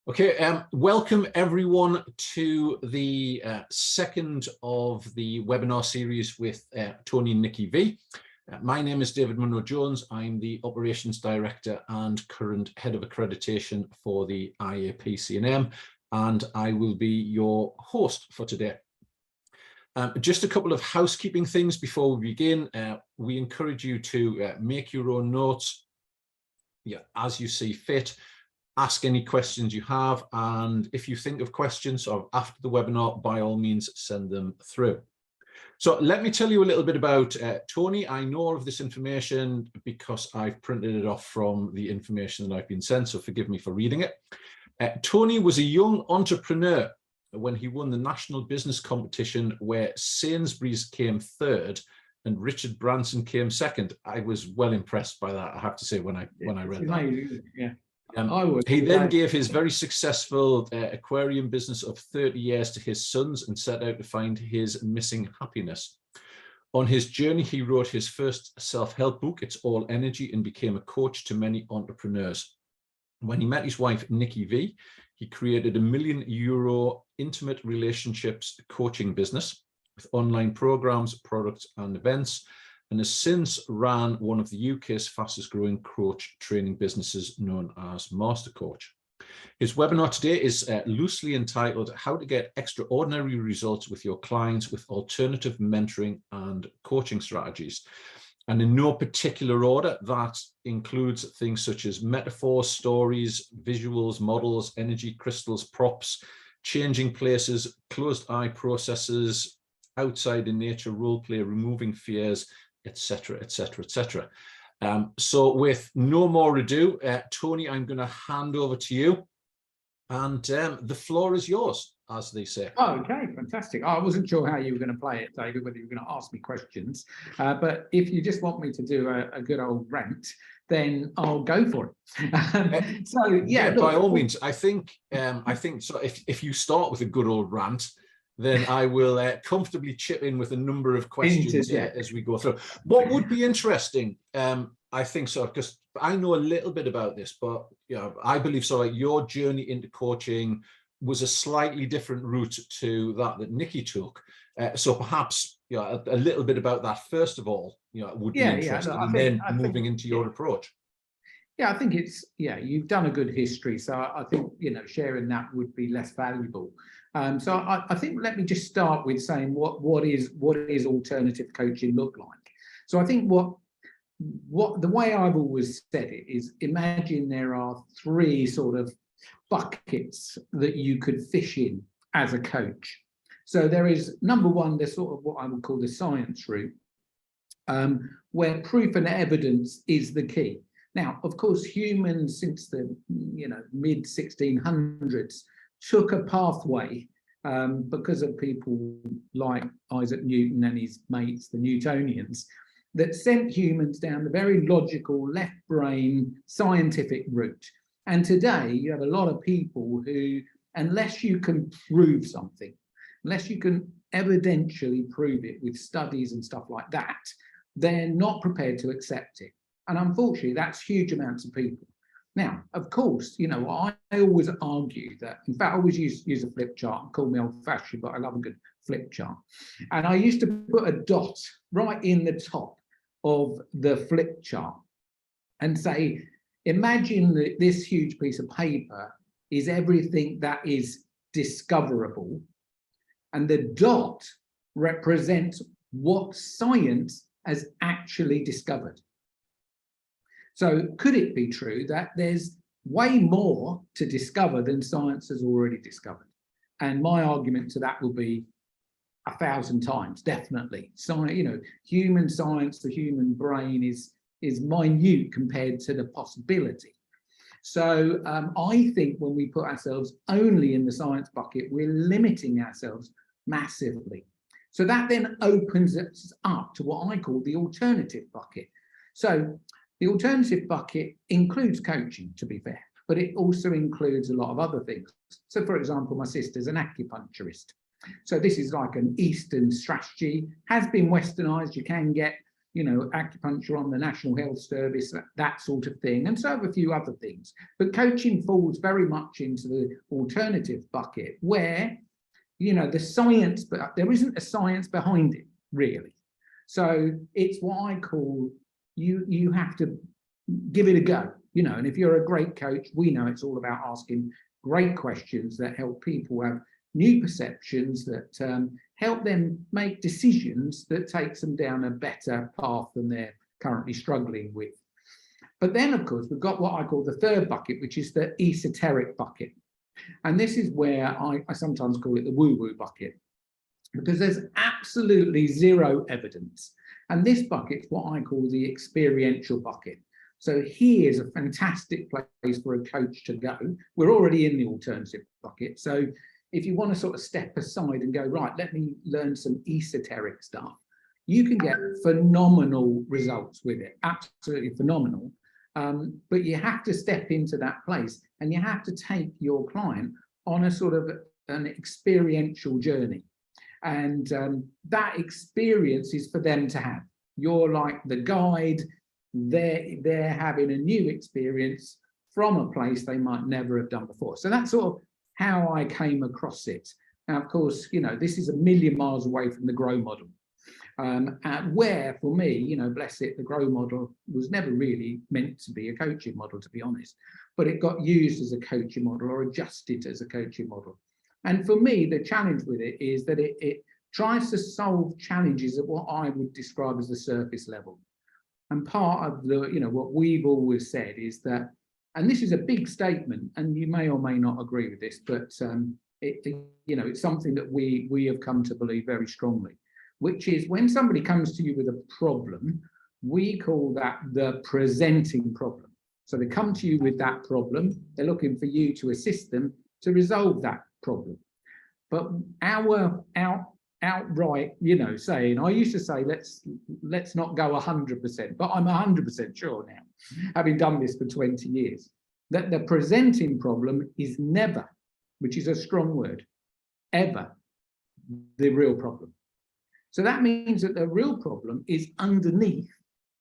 Okay, welcome everyone to the second of the webinar series with Tony and Nikki V. My name is David Munro-Jones. I'm the Operations Director and current Head of Accreditation for the IAPC&M, and I will be your host for today. Just a couple of housekeeping things before we begin. We encourage you to make your own notes as you see fit. Ask any questions you have, and if you think of questions after the webinar, by all means send them through. So let me tell you a little bit about Tony. I know of this information because I've printed it off from the information that I've been sent, so forgive me for reading it. Tony was a young entrepreneur when he won the national business competition where Sainsbury's came third and Richard Branson came second. I was well impressed by that, I have to say, when I read that. Yeah. He then gave his very successful aquarium business of 30 years to his sons and set out to find his missing happiness. On his journey, he wrote his first self-help book, It's All Energy, and became a coach to many entrepreneurs. When he met his wife, Nikki V, he created a €1 million intimate relationships coaching business with online programs, products, and events, and has since ran one of the UK's fastest growing coach training businesses known as Master Coach. His webinar today is loosely entitled How to Get Extraordinary Results with Your Clients with Alternative Mentoring and Coaching Strategies. And in no particular order, that includes things such as metaphors, stories, visuals, models, energy crystals, props, changing places, closed eye processes, outside in nature, role play, removing fears, etc., etc., etc. So with no more ado, Tony, I'm going to hand over to you, and the floor is yours, as they say. Oh, okay, fantastic. I wasn't sure how you were going to play it, David, whether you were going to ask me questions, but if you just want me to do a good old rant, then I'll go for it. So yeah, look, by all means. I think so. If you start with a good old rant, then I will comfortably chip in with a number of questions as we go through. What would be interesting, I think so, because I know a little bit about this, but I believe so. Like your journey into coaching was a slightly different route to that Nikki took. So perhaps a little bit about that first of all. Would be interesting, and then moving into your approach. Yeah, I think it's, you've done a good history. So I think, sharing that would be less valuable. So I think let me just start with saying what is alternative coaching look like. So I think what the way I've always said it is, imagine there are three sort of buckets that you could fish in as a coach. So there is number one, there's sort of what I would call the science route, where proof and evidence is the key. Now, of course, humans since the mid 1600s took a pathway because of people like Isaac Newton and his mates, the Newtonians, that sent humans down the very logical left brain scientific route. And today you have a lot of people who, unless you can prove something, unless you can evidentially prove it with studies and stuff like that, they're not prepared to accept it. And unfortunately, that's huge amounts of people. Now, of course, I always argue that, in fact, I always use a flip chart. Call me old-fashioned, but I love a good flip chart. And I used to put a dot right in the top of the flip chart and say, imagine that this huge piece of paper is everything that is discoverable, and the dot represents what science has actually discovered. So could it be true that there's way more to discover than science has already discovered? And my argument to that will be 1,000 times, definitely. So, human science, the human brain is minute compared to the possibility. So I think when we put ourselves only in the science bucket, we're limiting ourselves massively. So that then opens us up to what I call the alternative bucket. So the alternative bucket includes coaching, to be fair, but it also includes a lot of other things. So, for example, my sister's an acupuncturist. So this is like an Eastern strategy, has been westernized. You can get, acupuncture on the National Health Service, that sort of thing, and so have a few other things. But coaching falls very much into the alternative bucket where, the science, but there isn't a science behind it, really. So it's what I call, you have to give it a go, and if you're a great coach, we know it's all about asking great questions that help people have new perceptions, that help them make decisions that takes them down a better path than they're currently struggling with. But then, of course, we've got what I call the third bucket, which is the esoteric bucket. And this is where I sometimes call it the woo-woo bucket, because there's absolutely zero evidence. And this bucket's what I call the experiential bucket. So here's a fantastic place for a coach to go. We're already in the alternative bucket. So if you want to sort of step aside and go, right, let me learn some esoteric stuff, you can get phenomenal results with it, absolutely phenomenal. But you have to step into that place and you have to take your client on a sort of an experiential journey. And that experience is for them to have. You're like the guide, they're having a new experience from a place they might never have done before. So that's sort of how I came across it. Now, of course, this is a million miles away from the GROW model. Where for me, bless it, the GROW model was never really meant to be a coaching model, to be honest, but it got used as a coaching model or adjusted as a coaching model. And for me, the challenge with it is that it tries to solve challenges at what I would describe as the surface level. And part of the, what we've always said is that, and this is a big statement, and you may or may not agree with this, but it's something that we have come to believe very strongly, which is when somebody comes to you with a problem, we call that the presenting problem. So they come to you with that problem, they're looking for you to assist them to resolve that problem. But our outright, saying, I used to say, let's not go 100%, but I'm 100% sure now, having done this for 20 years, that the presenting problem is never, which is a strong word, ever the real problem. So that means that the real problem is underneath,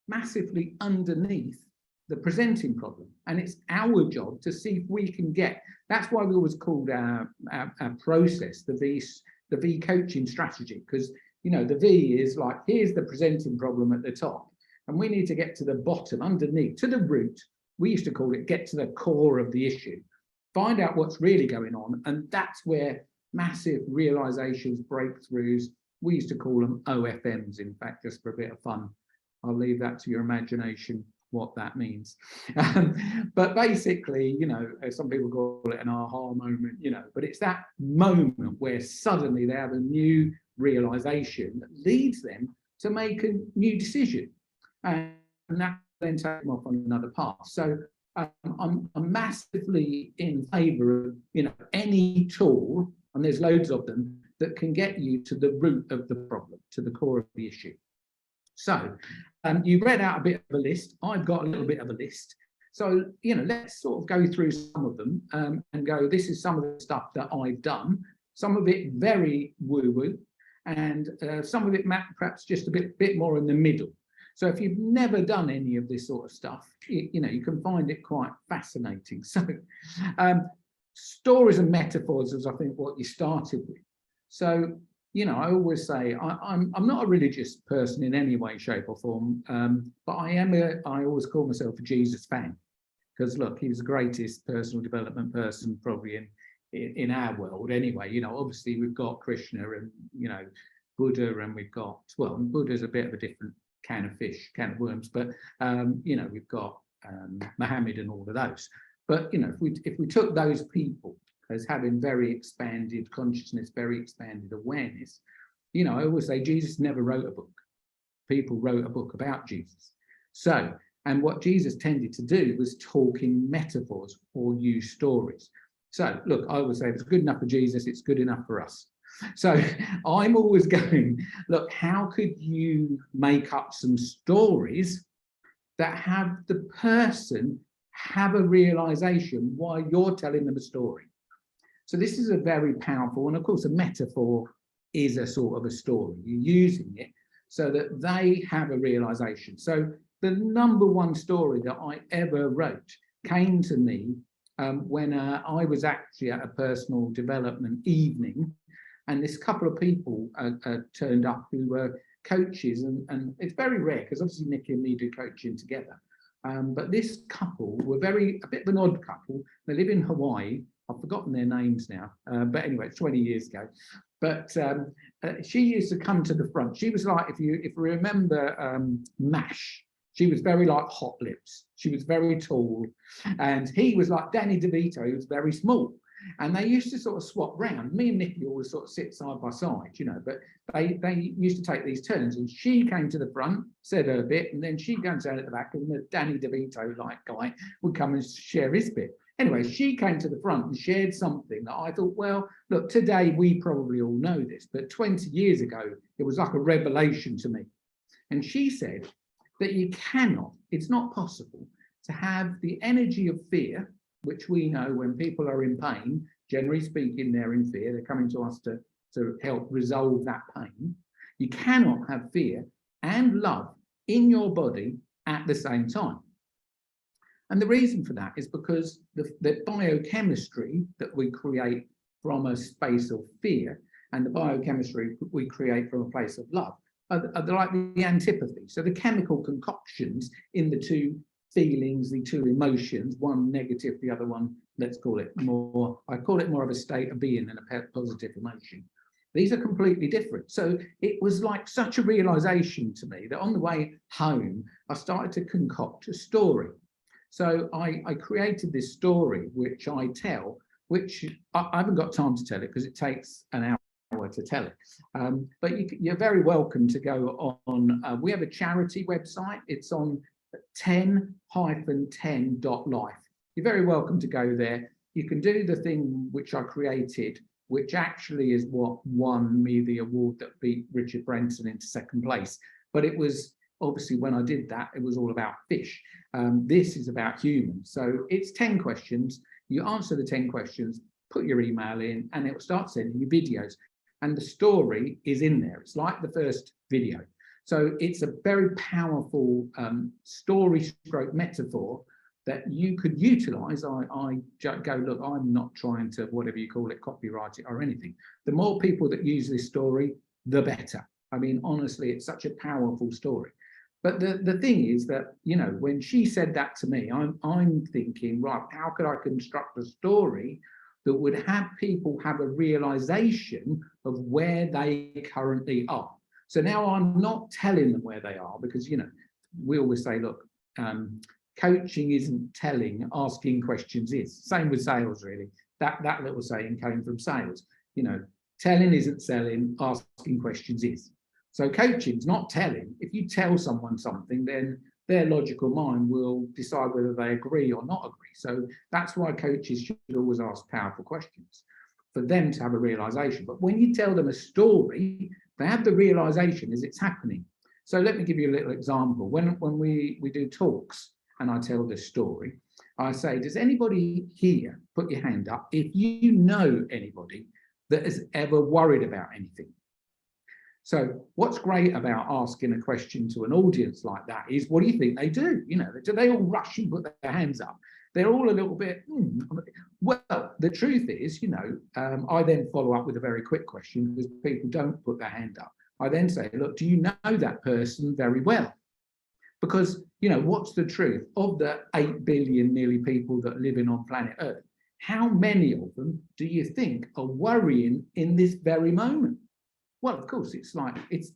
massively underneath the presenting problem. And it's our job to see if we can get, that's why we always called our process the V coaching strategy, because the V is like, here's the presenting problem at the top, and we need to get to the bottom, underneath, to the root. We used to call it get to the core of the issue, find out what's really going on, and that's where massive realizations, breakthroughs, we used to call them OFMs, in fact, just for a bit of fun. I'll leave that to your imagination, what that means. But basically, some people call it an aha moment, but it's that moment where suddenly they have a new realization that leads them to make a new decision. And that then take them off on another path. So I'm massively in favor of, any tool, and there's loads of them, that can get you to the root of the problem, to the core of the issue. So you read out a bit of a list. I've got a little bit of a list. So, let's sort of go through some of them and go, this is some of the stuff that I've done. Some of it very woo-woo, and some of it perhaps just a bit more in the middle. So if you've never done any of this sort of stuff, you can find it quite fascinating. So stories and metaphors is, I think, what you started with. So, I always say I'm not a religious person in any way, shape or form, but I always call myself a Jesus fan, because look, he was the greatest personal development person probably in our world anyway. Obviously we've got Krishna and, Buddha, and we've got, well, Buddha's a bit of a different can of worms, but, we've got Muhammad and all of those. But, if we took those people as having very expanded consciousness, very expanded awareness, I always say Jesus never wrote a book. People wrote a book about Jesus. So, and what Jesus tended to do was talk in metaphors or use stories. So, look, I always say if it's good enough for Jesus, it's good enough for us. So I'm always going, look, how could you make up some stories that have the person have a realization while you're telling them a story? So this is a very powerful, and of course a metaphor is a sort of a story. You're using it so that they have a realization. So the number one story that I ever wrote came to me when I was actually at a personal development evening, and this couple of people turned up who were coaches, and it's very rare because obviously Nikki and me do coaching together. But this couple were a bit of an odd couple. They live in Hawaii. I've forgotten their names now, but anyway, it's 20 years ago. But she used to come to the front. She was like, if you remember MASH, she was very like Hot Lips. She was very tall, and he was like Danny DeVito. He was very small, and they used to sort of swap round. Me and Nikki always sort of sit side by side, you know. But they used to take these turns, and she came to the front, said her bit, and then she'd go and stand at the back, and the Danny DeVito like guy would come and share his bit. Anyway, she came to the front and shared something that I thought, well, look, today we probably all know this, but 20 years ago, it was like a revelation to me. And she said that you cannot, it's not possible to have the energy of fear, which we know when people are in pain, generally speaking, they're in fear, they're coming to us to help resolve that pain. You cannot have fear and love in your body at the same time. And the reason for that is because the biochemistry that we create from a space of fear and the biochemistry we create from a place of love are like the antipathy. So the chemical concoctions in the two feelings, the two emotions, one negative, the other one, let's call it more, I call it more of a state of being than a positive emotion. These are completely different. So it was like such a realization to me that on the way home, I started to concoct a story. So I created this story, which I tell, which I haven't got time to tell it because it takes an hour to tell it. But you're very welcome to go on. We have a charity website. It's on 10-10.life. You're very welcome to go there. You can do the thing which I created, which actually is what won me the award that beat Richard Branson into second place. But it was obviously when I did that, it was all about fish. This is about humans. So it's 10 questions. You answer the 10 questions, put your email in, and it will start sending you videos. And the story is in there. It's like the first video. So it's a very powerful story stroke metaphor that you could utilize. I go, look, I'm not trying to, whatever you call it, copyright it or anything. The more people that use this story, the better. I mean, honestly, it's such a powerful story. But the thing is that, you know, when she said that to me, I'm thinking, right, how could I construct a story that would have people have a realization of where they currently are? So now I'm not telling them where they are because, you know, we always say, look, coaching isn't telling, asking questions is. Same with sales, really. That little saying came from sales. You know, telling isn't selling, asking questions is. So coaching's not telling. If you tell someone something, then their logical mind will decide whether they agree or not agree. So that's why coaches should always ask powerful questions for them to have a realization. But when you tell them a story, they have the realization as it's happening. So let me give you a little example. When we do talks and I tell this story, I say, does anybody here, put your hand up, if you know anybody that has ever worried about anything? So what's great about asking a question to an audience like that is, what do you think they do? You know, do they all rush and put their hands up? They're all a little bit, Well, the truth is, you know, I then follow up with a very quick question because people don't put their hand up. I then say, look, do you know that person very well? Because, you know, what's the truth? Of the 8 billion nearly people that live on planet Earth, how many of them do you think are worrying in this very moment? Well, of course, it's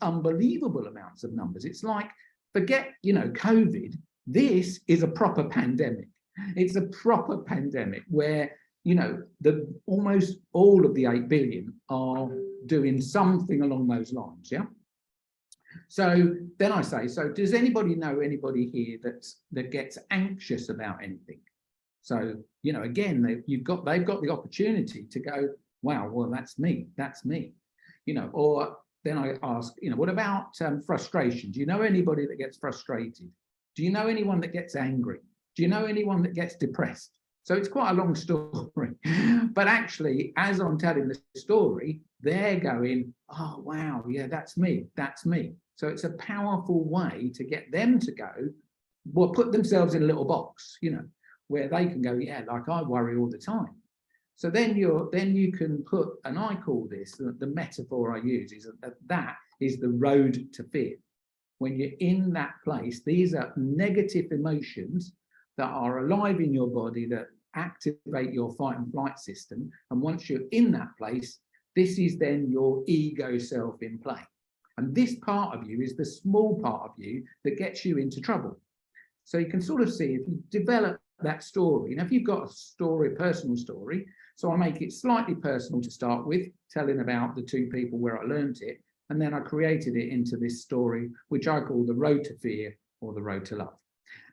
unbelievable amounts of numbers. It's like, forget, you know, COVID, this is a proper pandemic. It's a proper pandemic where, you know, almost all of the 8 billion are doing something along those lines, yeah? So then I say, so does anybody know anybody here that gets anxious about anything? So, you know, again, they've got the opportunity to go, wow, well, that's me. You know, or then I ask, you know, what about frustration? Do you know anybody that gets frustrated? Do you know anyone that gets angry? Do you know anyone that gets depressed? So it's quite a long story. But actually, as I'm telling the story, they're going, oh, wow, yeah, that's me. So it's a powerful way to get them to go, well, put themselves in a little box, you know, where they can go, yeah, like I worry all the time. So then you can put, and I call this, the metaphor I use is that is the road to fear. When you're in that place, these are negative emotions that are alive in your body that activate your fight and flight system. And once you're in that place, this is then your ego self in play. And this part of you is the small part of you that gets you into trouble. So you can sort of see if you develop that story. Now, if you've got a story, a personal story, so I make it slightly personal to start with, telling about the two people where I learned it. And then I created it into this story, which I call the road to fear or the road to love.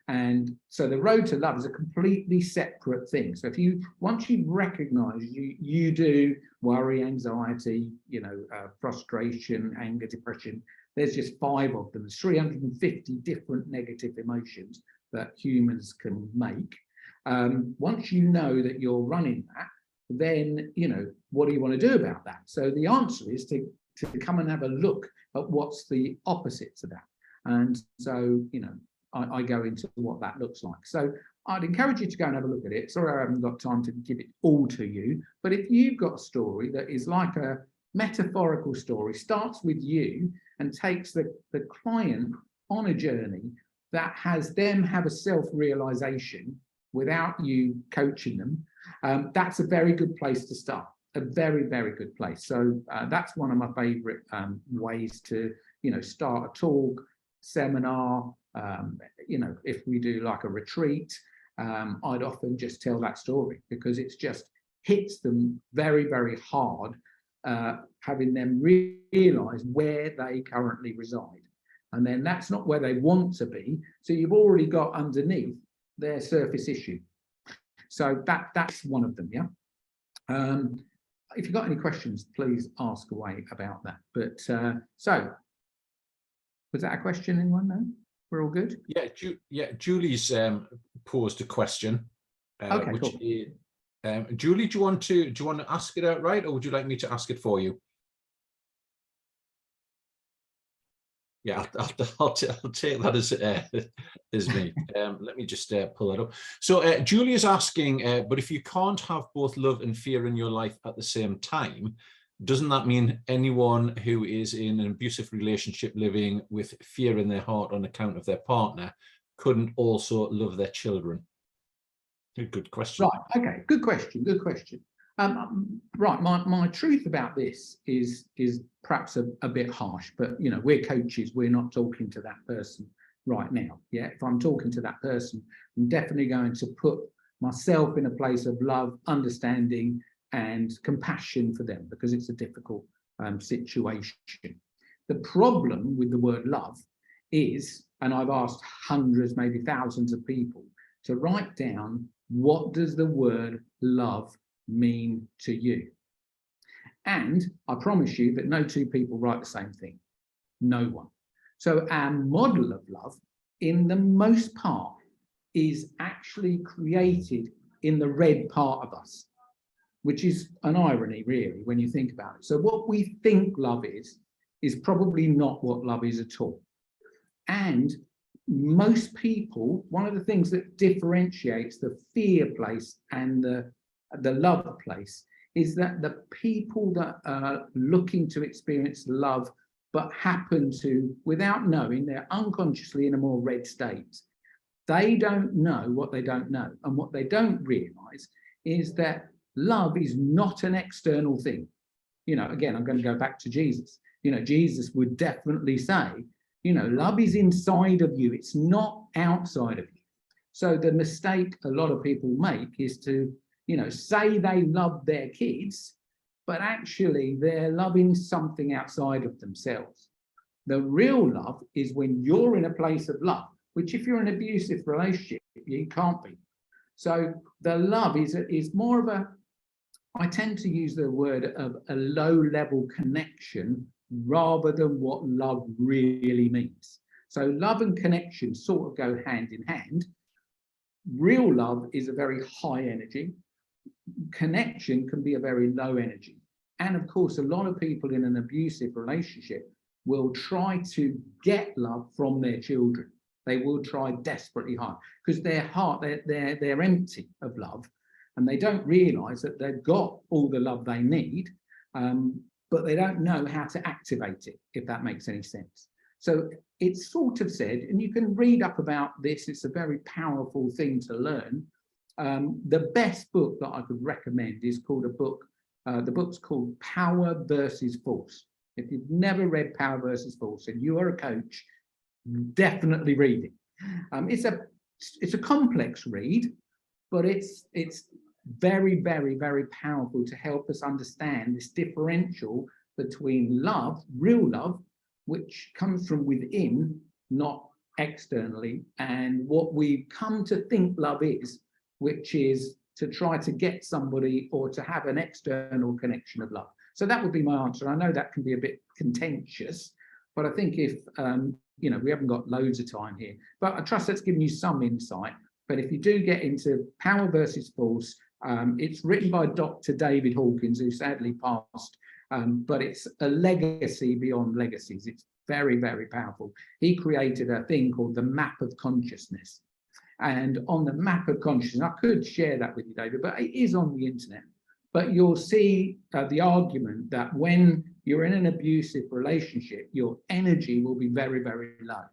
And so the road to love is a completely separate thing. So if you, once you recognize you do worry, anxiety, you know, frustration, anger, depression, there's just 5 of them. There's 350 different negative emotions that humans can make. Once you know that you're running that, then, you know, what do you want to do about that? So the answer is to come and have a look at what's the opposite to that. And so, you know, I go into what that looks like. So I'd encourage you to go and have a look at it. Sorry, I haven't got time to give it all to you, but if you've got a story that is like a metaphorical story, starts with you and takes the client on a journey that has them have a self-realization without you coaching them, that's a very good place to start. A very, very good place. So that's one of my favorite ways to, you know, start a talk, seminar. You know, if we do like a retreat, I'd often just tell that story because it's just hits them very, very hard, having them realize where they currently reside. And then that's not where they want to be. So you've already got underneath their surface issue. So that's one of them, yeah. If you've got any questions, please ask away about that. But so, was that a question, anyone? No? We're all good? Yeah, Julie's posed a question. Okay, which cool. is, Julie, do you want to ask it outright, or would you like me to ask it for you? Yeah, I'll take that as me. Let me just pull that up. So Julie is asking, but if you can't have both love and fear in your life at the same time, doesn't that mean anyone who is in an abusive relationship living with fear in their heart on account of their partner couldn't also love their children? Good question. Right, okay, good question, good question. Right, my truth about this is perhaps a bit harsh, but you know, we're coaches, we're not talking to that person right now. Yeah, if I'm talking to that person, I'm definitely going to put myself in a place of love, understanding, and compassion for them because it's a difficult situation. The problem with the word love is, and I've asked hundreds, maybe thousands of people to write down, what does the word love mean to you? And I promise you that no two people write the same thing. No one. So our model of love, in the most part, is actually created in the red part of us, which is an irony, really, when you think about it. So what we think love is probably not what love is at all. And most people, one of the things that differentiates the fear place and the love place is that the people that are looking to experience love but happen to, without knowing, they're unconsciously in a more red state. They don't know what they don't know. And what they don't realize is that love is not an external thing. You know, again, I'm going to go back to Jesus. You know, Jesus would definitely say, you know, love is inside of you. It's not outside of you. So the mistake a lot of people make is to, you know, say they love their kids, but actually they're loving something outside of themselves. The real love is when you're in a place of love, which if you're in an abusive relationship, you can't be. So the love is more of a, I tend to use the word of a low-level connection rather than what love really means. So love and connection sort of go hand in hand. Real love is a very high energy. Connection can be a very low energy. And of course, a lot of people in an abusive relationship, will try to get love from their children. They will try desperately hard because they're empty of love, and they don't realise that they've got all the love they need, but they don't know how to activate it, if that makes any sense. So it's sort of said, and you can read up about this, it's a very powerful thing to learn. The best book that I could recommend is called the book's called Power versus Force. If you've never read Power versus Force and you are a coach, definitely read it. It's a complex read, but it's very, very, very powerful to help us understand this differential between love, real love, which comes from within, not externally, and what we come to think love is, which is to try to get somebody or to have an external connection of love. So that would be my answer. I know that can be a bit contentious, but I think if, we haven't got loads of time here, but I trust that's given you some insight. But if you do get into Power versus Force, it's written by Dr. David Hawkins, who sadly passed, but it's a legacy beyond legacies. It's very, very powerful. He created a thing called the map of consciousness. And on the map of consciousness, I could share that with you, David, but it is on the internet. But you'll see the argument that when you're in an abusive relationship, your energy will be very, very low.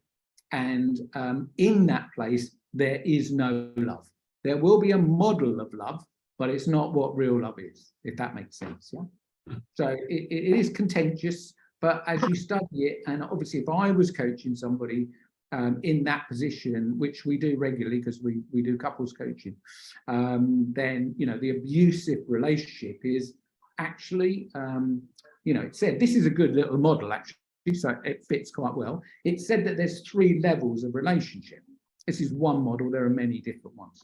And in that place, there is no love. There will be a model of love, but it's not what real love is, if that makes sense. Yeah. So it is contentious, but as you study it, and obviously if I was coaching somebody in that position, which we do regularly because we do couples coaching, then the abusive relationship is actually it said, this is a good little model actually, so it fits quite well. It said that there's 3 levels of relationship. This is one model, there are many different ones.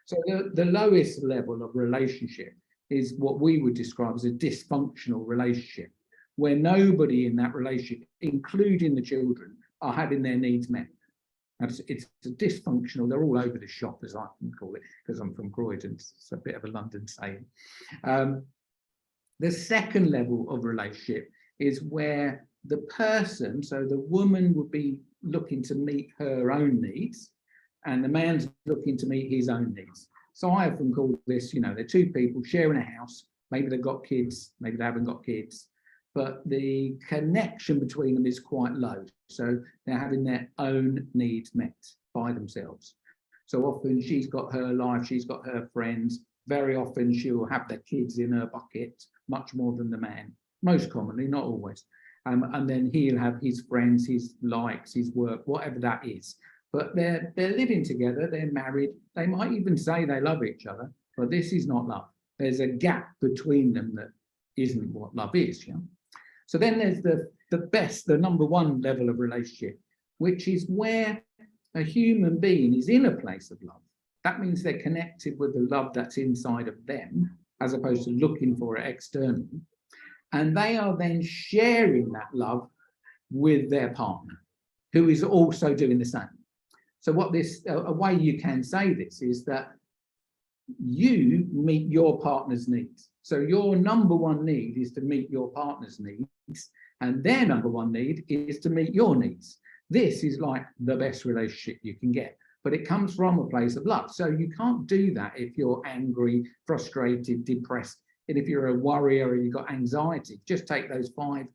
So the lowest level of relationship is what we would describe as a dysfunctional relationship, where nobody in that relationship, including the children, are having their needs met. It's dysfunctional. They're all over the shop, as I can call it, because I'm from Croydon. It's a bit of a London saying. The second level of relationship is where the person, so the woman would be looking to meet her own needs, and the man's looking to meet his own needs. So I often call this, they're 2 people sharing a house. Maybe they've got kids, maybe they haven't got kids, but the connection between them is quite low. So they're having their own needs met by themselves. So often she's got her life, she's got her friends. Very often she'll have the kids in her bucket, much more than the man, most commonly, not always. And then he'll have his friends, his likes, his work, whatever that is. But they're living together, they're married. They might even say they love each other, but this is not love. There's a gap between them that isn't what love is. So then there's the number 1 level of relationship, which is where a human being is in a place of love. That means they're connected with the love that's inside of them, as opposed to looking for it externally. And they are then sharing that love with their partner, who is also doing the same. So a way you can say this is that you meet your partner's needs. So your number 1 need is to meet your partner's needs, and their number 1 need is to meet your needs. This is like the best relationship you can get, but it comes from a place of love. So you can't do that if you're angry, frustrated, depressed, and if you're a worrier or you've got anxiety. Just take those 5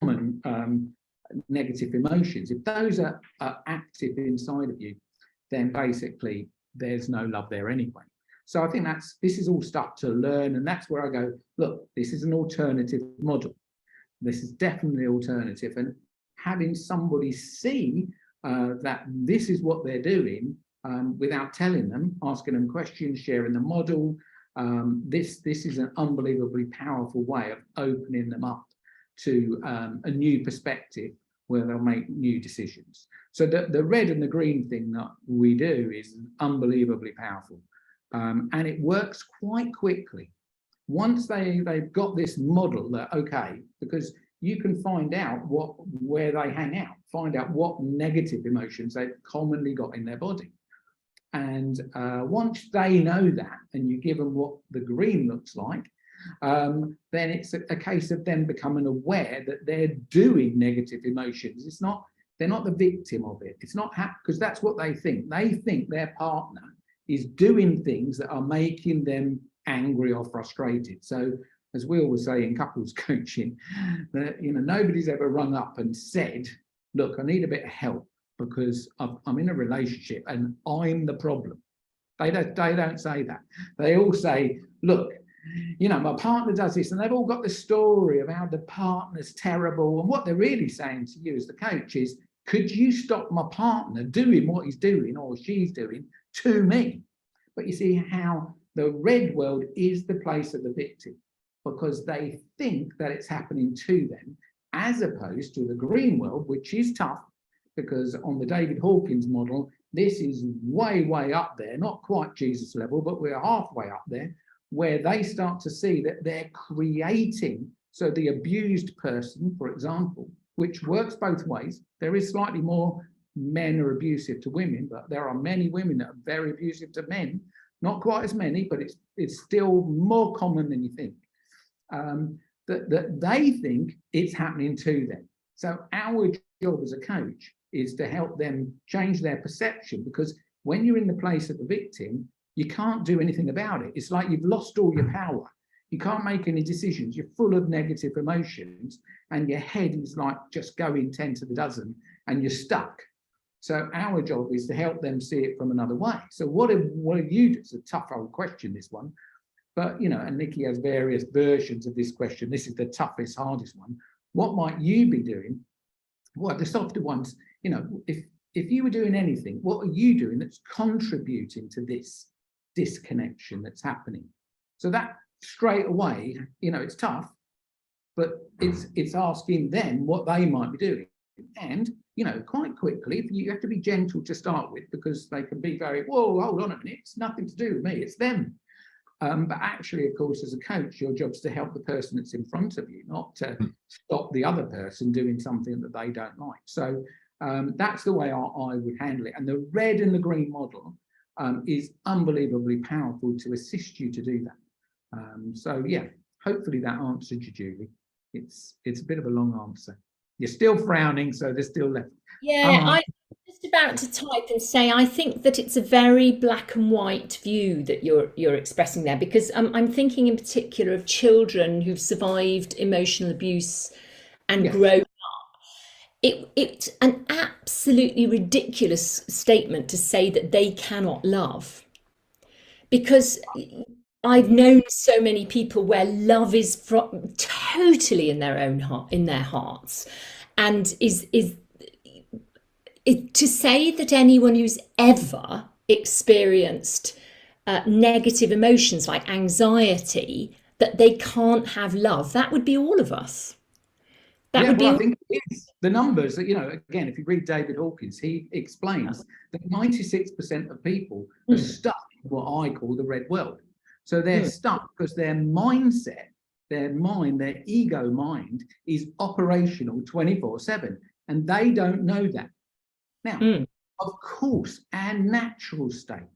common negative emotions. If those are active inside of you, then basically there's no love there anyway. So I think this is all stuff to learn, and that's where I go, look, this is an alternative model. This is definitely alternative, and having somebody see that this is what they're doing without telling them, asking them questions, sharing the model, this is an unbelievably powerful way of opening them up to a new perspective where they'll make new decisions. So the red and the green thing that we do is unbelievably powerful. And it works quite quickly. Once they've got this model that, okay, because you can find out where they hang out, find out what negative emotions they've commonly got in their body. And once they know that, and you give them what the green looks like, then it's a case of them becoming aware that they're doing negative emotions. It's not, they're not the victim of it. It's not because that's what they think. They think their partner is doing things that are making them angry or frustrated. So as we always say in couples coaching, that, you know, nobody's ever rung up and said, look, I need a bit of help because I'm in a relationship and I'm the problem. They don't say that. They all say, look, you know, my partner does this, and they've all got the story of how the partner's terrible. And what they're really saying to you as the coach is, could you stop my partner doing what he's doing or she's doing to me? But you see how the red world is the place of the victim, because they think that it's happening to them, as opposed to the green world, which is tough, because on the David Hawkins model, this is way, way up there, not quite Jesus level, but we're halfway up there, where they start to see that they're creating. So the abused person, for example, which works both ways. There is slightly more men are abusive to women, but there are many women that are very abusive to men. Not quite as many, but it's still more common than you think. That they think it's happening to them. So our job as a coach is to help them change their perception, because when you're in the place of the victim, you can't do anything about it. It's like you've lost all your power. You can't make any decisions. You're full of negative emotions and your head is like just going 10 to the dozen and you're stuck. So our job is to help them see it from another way. So what have you do? It's a tough old question, this one. But, you know, and Nikki has various versions of this question. This is the toughest, hardest one. What might you be doing? Well, the softer ones, you know, if you were doing anything, what are you doing that's contributing to this disconnection that's happening? So that straight away, you know, it's tough, but it's asking them what they might be doing. And, you know, quite quickly, you have to be gentle to start with, because they can be very, whoa, hold on a minute, it's nothing to do with me, it's them. But actually, of course, as a coach, your job is to help the person that's in front of you, not to stop the other person doing something that they don't like. So that's the way I would handle it. And the red and the green model is unbelievably powerful to assist you to do that. So yeah, hopefully that answered you, Julie. It's a bit of a long answer. You're still frowning, so there's still left. Yeah, I'm just about to type and say I think that it's a very black and white view that you're expressing there, because I'm thinking in particular of children who've survived emotional abuse and grown up. It's an absolutely ridiculous statement to say that they cannot love, because I've known so many people where love is totally in their own heart, in their hearts, and is to say that anyone who's ever experienced negative emotions like anxiety, that they can't have love, that would be all of us. That would be. I think it's the numbers that, you know, again, if you read David Hawkins, he explains that 96% of people are stuck in what I call the red world. So they're stuck because their mindset, their mind, their ego mind is operational 24/7, and they don't know that. Now, of course, our natural state,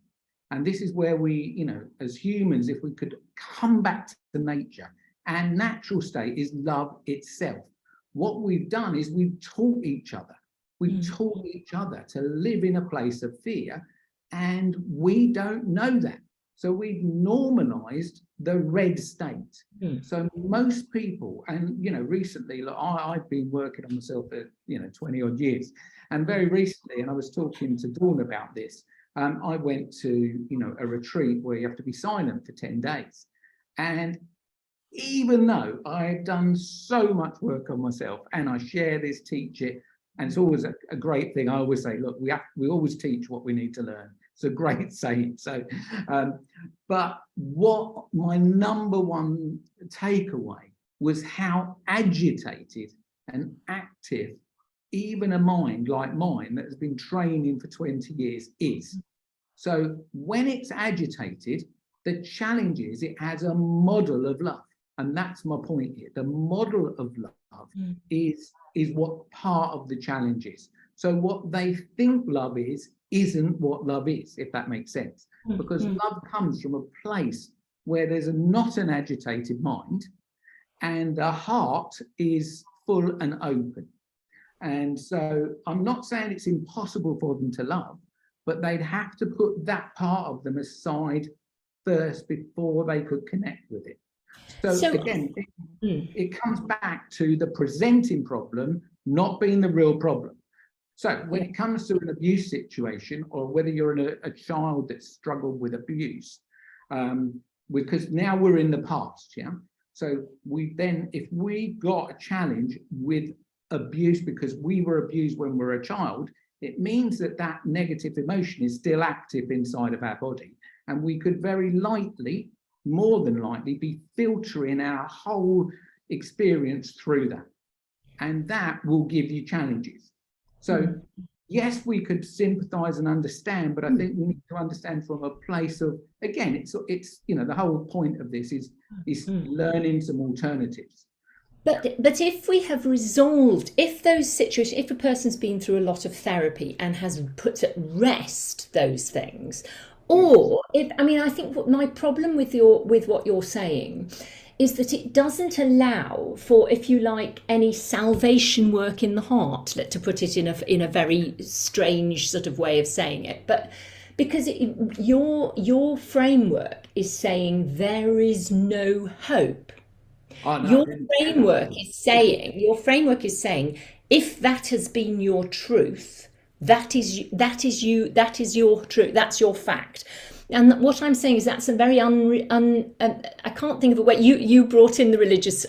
and this is where we, you know, as humans, if we could come back to nature, our natural state is love itself. What we've done is we've taught each other. We've taught each other to live in a place of fear, and we don't know that. So we've normalized the red state. So most people, and, you know, recently, look, I've been working on myself for, you know, 20 odd years. And very recently, and I was talking to Dawn about this, I went to, you know, a retreat where you have to be silent for 10 days. And even though I've done so much work on myself, and I share this, teach it, and it's always a great thing. I always say, look, we always teach what we need to learn. It's a great saying. So, but what my number one takeaway was how agitated and active even a mind like mine that has been training for 20 years is. So when it's agitated, the challenge is it has a model of love. And that's my point here. The model of love is what part of the challenge is. So what they think love is isn't what love is, if that makes sense. Because love comes from a place where there's not an agitated mind and the heart is full and open. And so I'm not saying it's impossible for them to love, but they'd have to put that part of them aside first before they could connect with it. So again, it comes back to the presenting problem not being the real problem. So when it comes to an abuse situation, or whether you're a child that struggled with abuse, because now we're in the past, yeah? So we then, if we got a challenge with abuse because we were abused when we were a child, it means that that negative emotion is still active inside of our body. And we could very likely, more than likely, be filtering our whole experience through that. And that will give you challenges. So yes, we could sympathize and understand, but I think we need to understand from a place of, again, it's you know, the whole point of this is learning some alternatives. But if we have resolved, if those situations, if a person's been through a lot of therapy and has put at rest those things, or if, I mean, I think what my problem with what you're saying is that it doesn't allow for, if you like, any salvation work in the heart, to put it in a very strange sort of way of saying it, but because your framework is saying there is no hope. Oh, no, your framework is saying if that has been your truth, that is your truth, that's your fact. And what I'm saying is that's a very I can't think of a way. You brought in the religious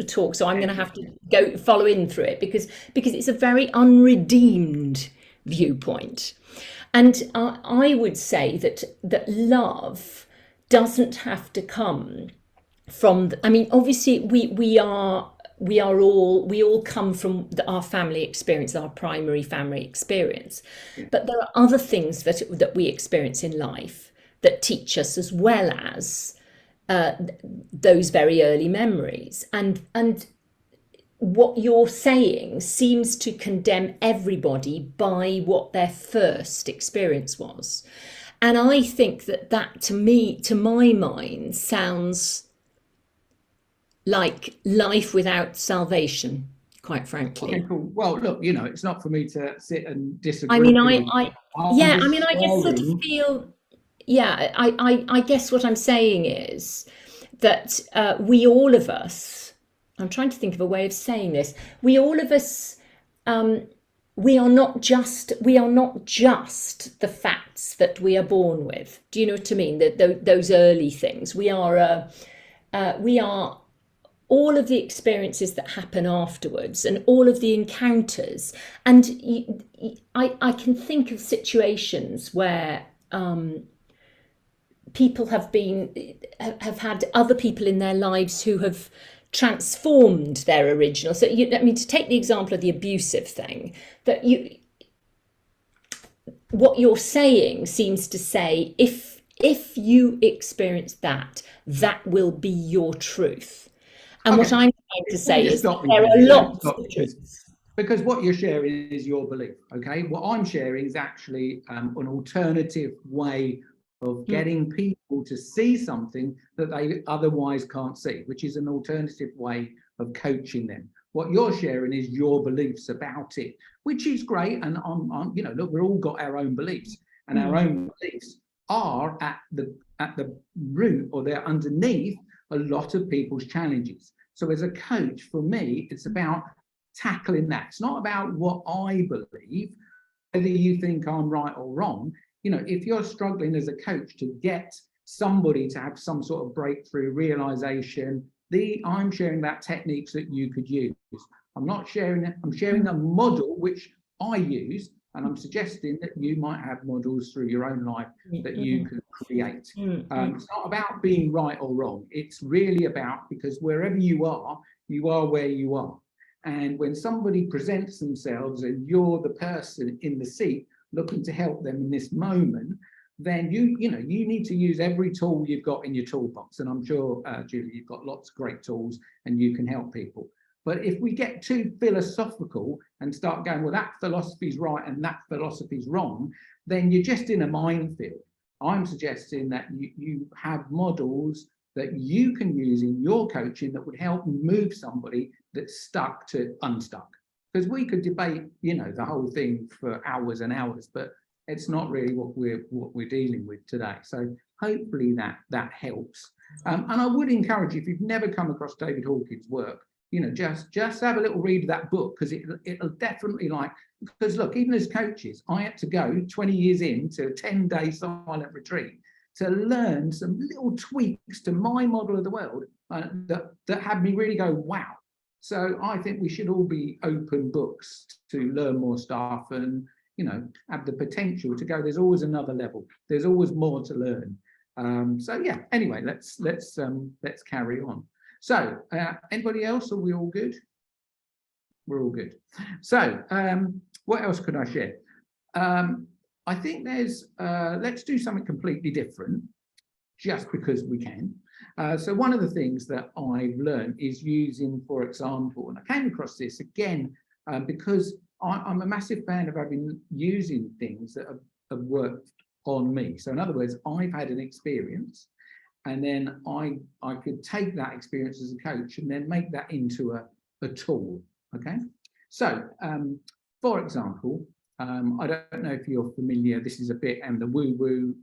talk, so I'm going to have to go follow in through it because it's a very unredeemed viewpoint. And I would say that love doesn't have to come from, I mean, obviously we all come from our family experience, our primary family experience, but there are other things that we experience in life that teach us, as well as those very early memories. And what you're saying seems to condemn everybody by what their first experience was. And I think that to my mind, sounds like life without salvation, quite frankly. Okay, cool. Well, look, you know, it's not for me to sit and disagree. I mean, I just sort of feel, I guess what I'm saying is that we all of us, I'm trying to think of a way of saying this, we all of us, we are not just the facts that we are born with. Do you know what I mean? Those early things. We are all of the experiences that happen afterwards and all of the encounters. And I can think of situations where people have had other people in their lives who have transformed their original. So I mean, to take the example of the abusive thing, that what you're saying seems to say, if you experience that will be your truth. And what I'm trying to say is there are lots of truths. Because what you're sharing is your belief, okay? What I'm sharing is actually an alternative way of getting people to see something that they otherwise can't see, which is an alternative way of coaching them. What you're sharing is your beliefs about it, which is great. And you know, look, we've all got our own beliefs, and our own beliefs are at the root, or they're underneath a lot of people's challenges. So as a coach, for me, it's about tackling that. It's not about what I believe, whether you think I'm right or wrong. You know, if you're struggling as a coach to get somebody to have some sort of breakthrough realization, I'm sharing about techniques that you could use. I'm not sharing it. I'm sharing a model which I use, and I'm suggesting that you might have models through your own life that you could create. It's not about being right or wrong. It's really about, because wherever you are where you are. And when somebody presents themselves and you're the person in the seat looking to help them in this moment, then you need to use every tool you've got in your toolbox. And I'm sure, Julie, you've got lots of great tools and you can help people. But if we get too philosophical and start going, well, that philosophy's right and that philosophy's wrong, then you're just in a minefield. I'm suggesting that you have models that you can use in your coaching that would help move somebody that's stuck to unstuck. Because we could debate, the whole thing for hours and hours, but it's not really what we're dealing with today. So hopefully that helps. And I would encourage you, if you've never come across David Hawkins' work, just have a little read of that book, because it'll definitely, because look, even as coaches, I had to go 20 years into a 10-day silent retreat to learn some little tweaks to my model of the world that had me really go, wow. So I think we should all be open books to learn more stuff and, have the potential to go, there's always another level. There's always more to learn. So yeah, anyway, let's carry on. So anybody else? Are we all good? We're all good. So what else could I share? I think there's, let's do something completely different, just because we can. So one of the things that I've learned is using, for example, and I came across this again, because I'm a massive fan of using things that have worked on me. So in other words, I've had an experience, and then I could take that experience as a coach and then make that into a tool, okay? So, for example, I don't know if you're familiar, this is a bit, and the woo-woo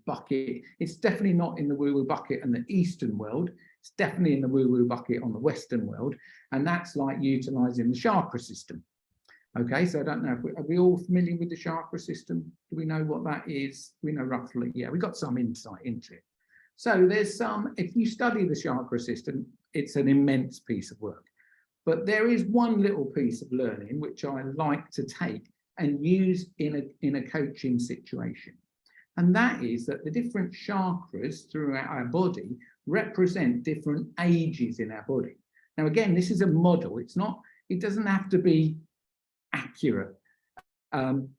bucket, it's definitely not in the woo-woo bucket in the Eastern world, it's definitely in the woo-woo bucket on the Western world, and that's like utilising the chakra system. Okay, so I don't know, are we all familiar with the chakra system? Do we know what that is? We know roughly, yeah, we got some insight into it. So there's some, if you study the chakra system, it's an immense piece of work. But there is one little piece of learning which I like to take and use in a coaching situation. And that is that the different chakras throughout our body represent different ages in our body. Now, again, this is a model. It doesn't have to be accurate.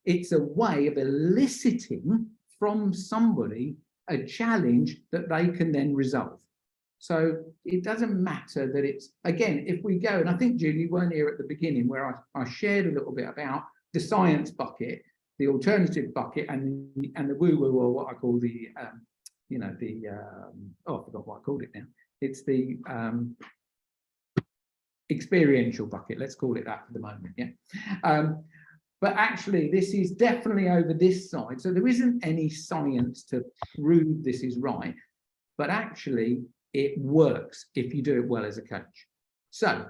It's a way of eliciting from somebody a challenge that they can then resolve. So it doesn't matter that it's, again, if we go, and I think, Julie, you weren't here at the beginning where I shared a little bit about the science bucket, the alternative bucket, and the woo-woo, or what I call the, oh, I forgot what I called it now. It's the experiential bucket, let's call it that for the moment, yeah. But actually, this is definitely over this side. So there isn't any science to prove this is right, but actually it works if you do it well as a coach. So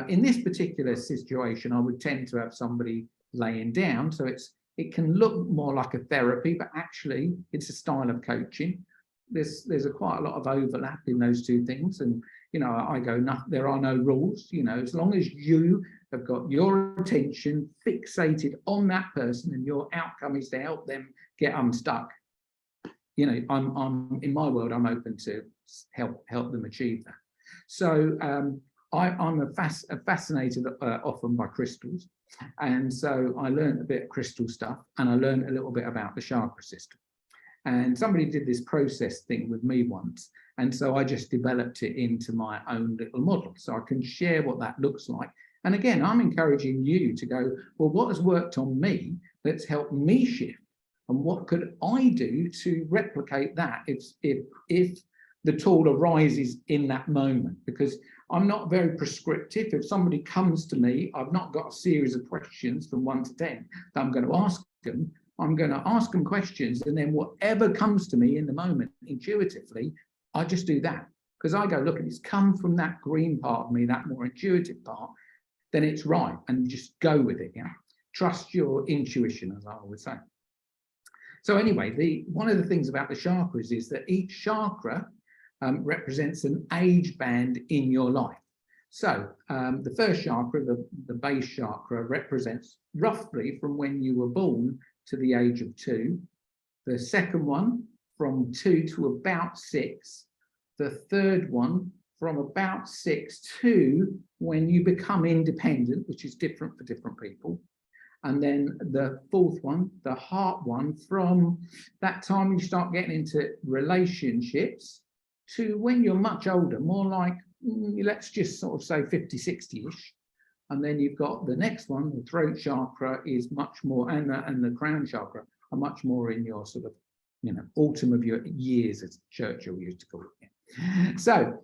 in this particular situation, I would tend to have somebody laying down. So it can look more like a therapy, but actually it's a style of coaching. There's quite a lot of overlap in those two things. And, I go, no, there are no rules, as long as you have got your attention fixated on that person and your outcome is to help them get unstuck. I'm in my world, I'm open to help them achieve that. So I'm fascinated often by crystals. And so I learned a bit of crystal stuff, and I learned a little bit about the chakra system. And somebody did this process thing with me once. And so I just developed it into my own little model. So I can share what that looks like. And again, I'm encouraging you to go, well, what has worked on me that's helped me shift? And what could I do to replicate that if the tool arises in that moment? Because I'm not very prescriptive. If somebody comes to me, I've not got a series of questions from 1 to 10 that I'm going to ask them. I'm going to ask them questions, and then whatever comes to me in the moment intuitively, I just do that. Because I go, look, if it's come from that green part of me, that more intuitive part, then it's right, and just go with it. Yeah, trust your intuition, as I always say. So anyway, one of the things about the chakras is that each chakra represents an age band in your life. So the first chakra, the base chakra, represents roughly from when you were born to the age of 2. The second one from 2 to about 6. The third one from about 6 to when you become independent, which is different for different people. And then the fourth one, the heart one, from that time you start getting into relationships to when you're much older, more like, let's just sort of say 50, 60-ish. And then you've got the next one, the throat chakra is much more, and the crown chakra are much more in your sort of autumn of your years, as Churchill used to call it. So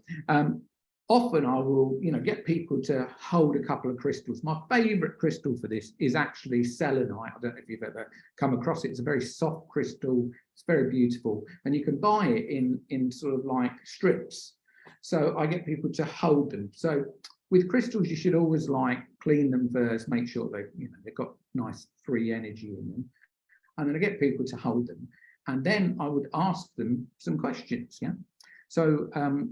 often I will, get people to hold a couple of crystals. My favorite crystal for this is actually selenite. I don't know if you've ever come across it. It's a very soft crystal. It's very beautiful. And you can buy it in sort of like strips. So I get people to hold them. So with crystals, you should always like clean them first, make sure they've got nice free energy in them. And then I get people to hold them. And then I would ask them some questions, yeah? So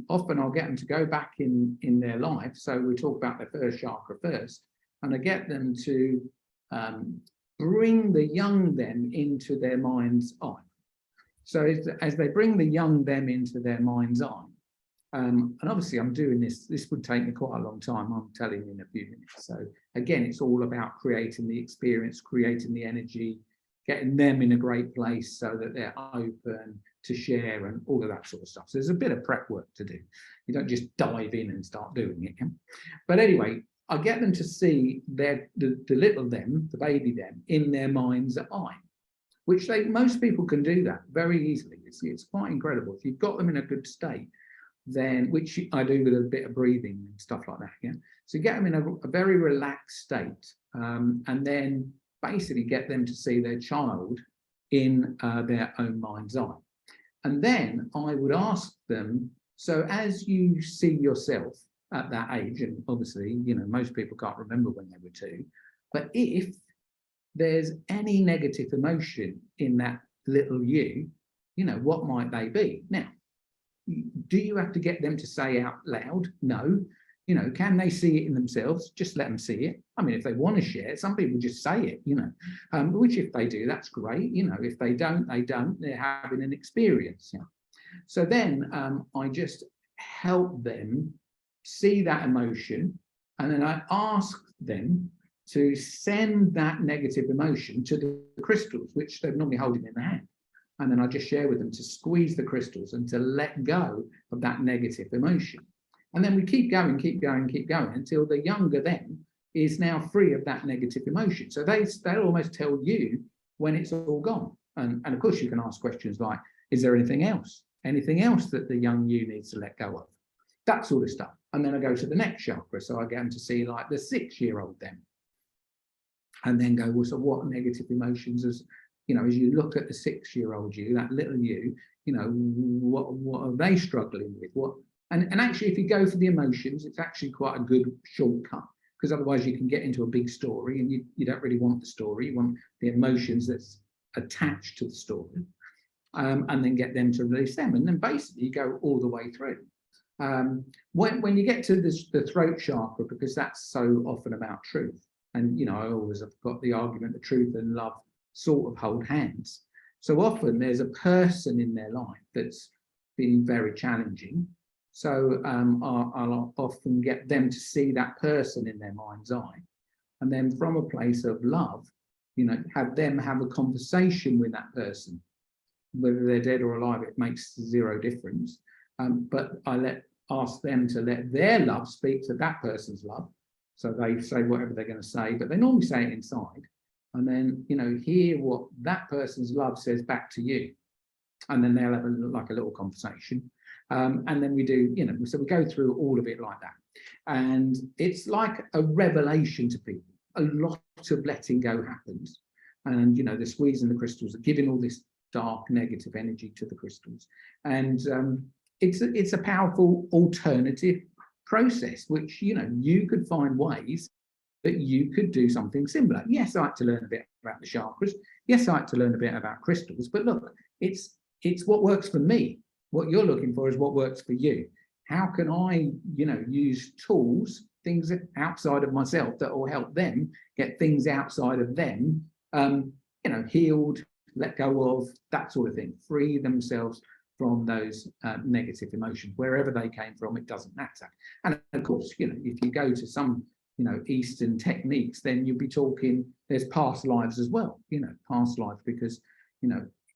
often I'll get them to go back in their life. So we talk about their first chakra first, and I get them to bring the young them into their mind's eye. So as they bring the young them into their mind's eye, and obviously I'm doing this would take me quite a long time, I'm telling you in a few minutes. So again, it's all about creating the experience, creating the energy, getting them in a great place so that they're open to share and all of that sort of stuff. So there's a bit of prep work to do. You don't just dive in and start doing it. But anyway, I get them to see the little them, the baby them, in their mind's eye, which most people can do that very easily. It's quite incredible. If you've got them in a good state, then, which I do with a bit of breathing and stuff like that. Yeah. So get them in a very relaxed state, and then basically get them to see their child in their own mind's eye. And then I would ask them, so as you see yourself at that age, and obviously, most people can't remember when they were 2, but if there's any negative emotion in that little you, what might they be? Now, do you have to get them to say out loud? No. Can they see it in themselves? Just let them see it. I mean, if they want to share, some people just say it, which if they do, that's great. If they don't, they don't. They're having an experience. So then I just help them see that emotion. And then I ask them to send that negative emotion to the crystals, which they're normally holding in their hand. And then I just share with them to squeeze the crystals and to let go of that negative emotion. And then we keep going until the younger them is now free of that negative emotion. So they'll almost tell you when it's all gone. And of course, you can ask questions like, is there anything else? Anything else that the young you needs to let go of? That sort of stuff. And then I go to the next chakra. So I get them to see like the 6-year-old them. And then go, well, so what negative emotions as you look at the 6-year-old you, that little you, what are they struggling with? And actually, if you go for the emotions, it's actually quite a good shortcut, because otherwise you can get into a big story and you don't really want the story. You want the emotions that's attached to the story, and then get them to release them. And then basically you go all the way through. When you get to the throat chakra, because that's so often about truth, and I always have got the argument that truth and love sort of hold hands. So often there's a person in their life that's been very challenging. So I'll often get them to see that person in their mind's eye. And then from a place of love, have them have a conversation with that person. Whether they're dead or alive, it makes zero difference. But I ask them to let their love speak to that person's love. So they say whatever they're going to say, but they normally say it inside. And then, hear what that person's love says back to you. And then they'll have a little conversation. And then we do, so we go through all of it like that. And it's like a revelation to people. A lot of letting go happens. And, they're squeezing the crystals, giving all this dark negative energy to the crystals. And it's a powerful alternative process, which, you could find ways that you could do something similar. Yes, I like to learn a bit about the chakras. Yes, I like to learn a bit about crystals. But look, it's what works for me. What you're looking for is what works for you. How can I, use tools, things outside of myself that will help them get things outside of them, healed, let go of, that sort of thing, free themselves from those negative emotions, wherever they came from, it doesn't matter. And of course, if you go to some, Eastern techniques, then you'll be talking, there's past lives as well, past lives, because,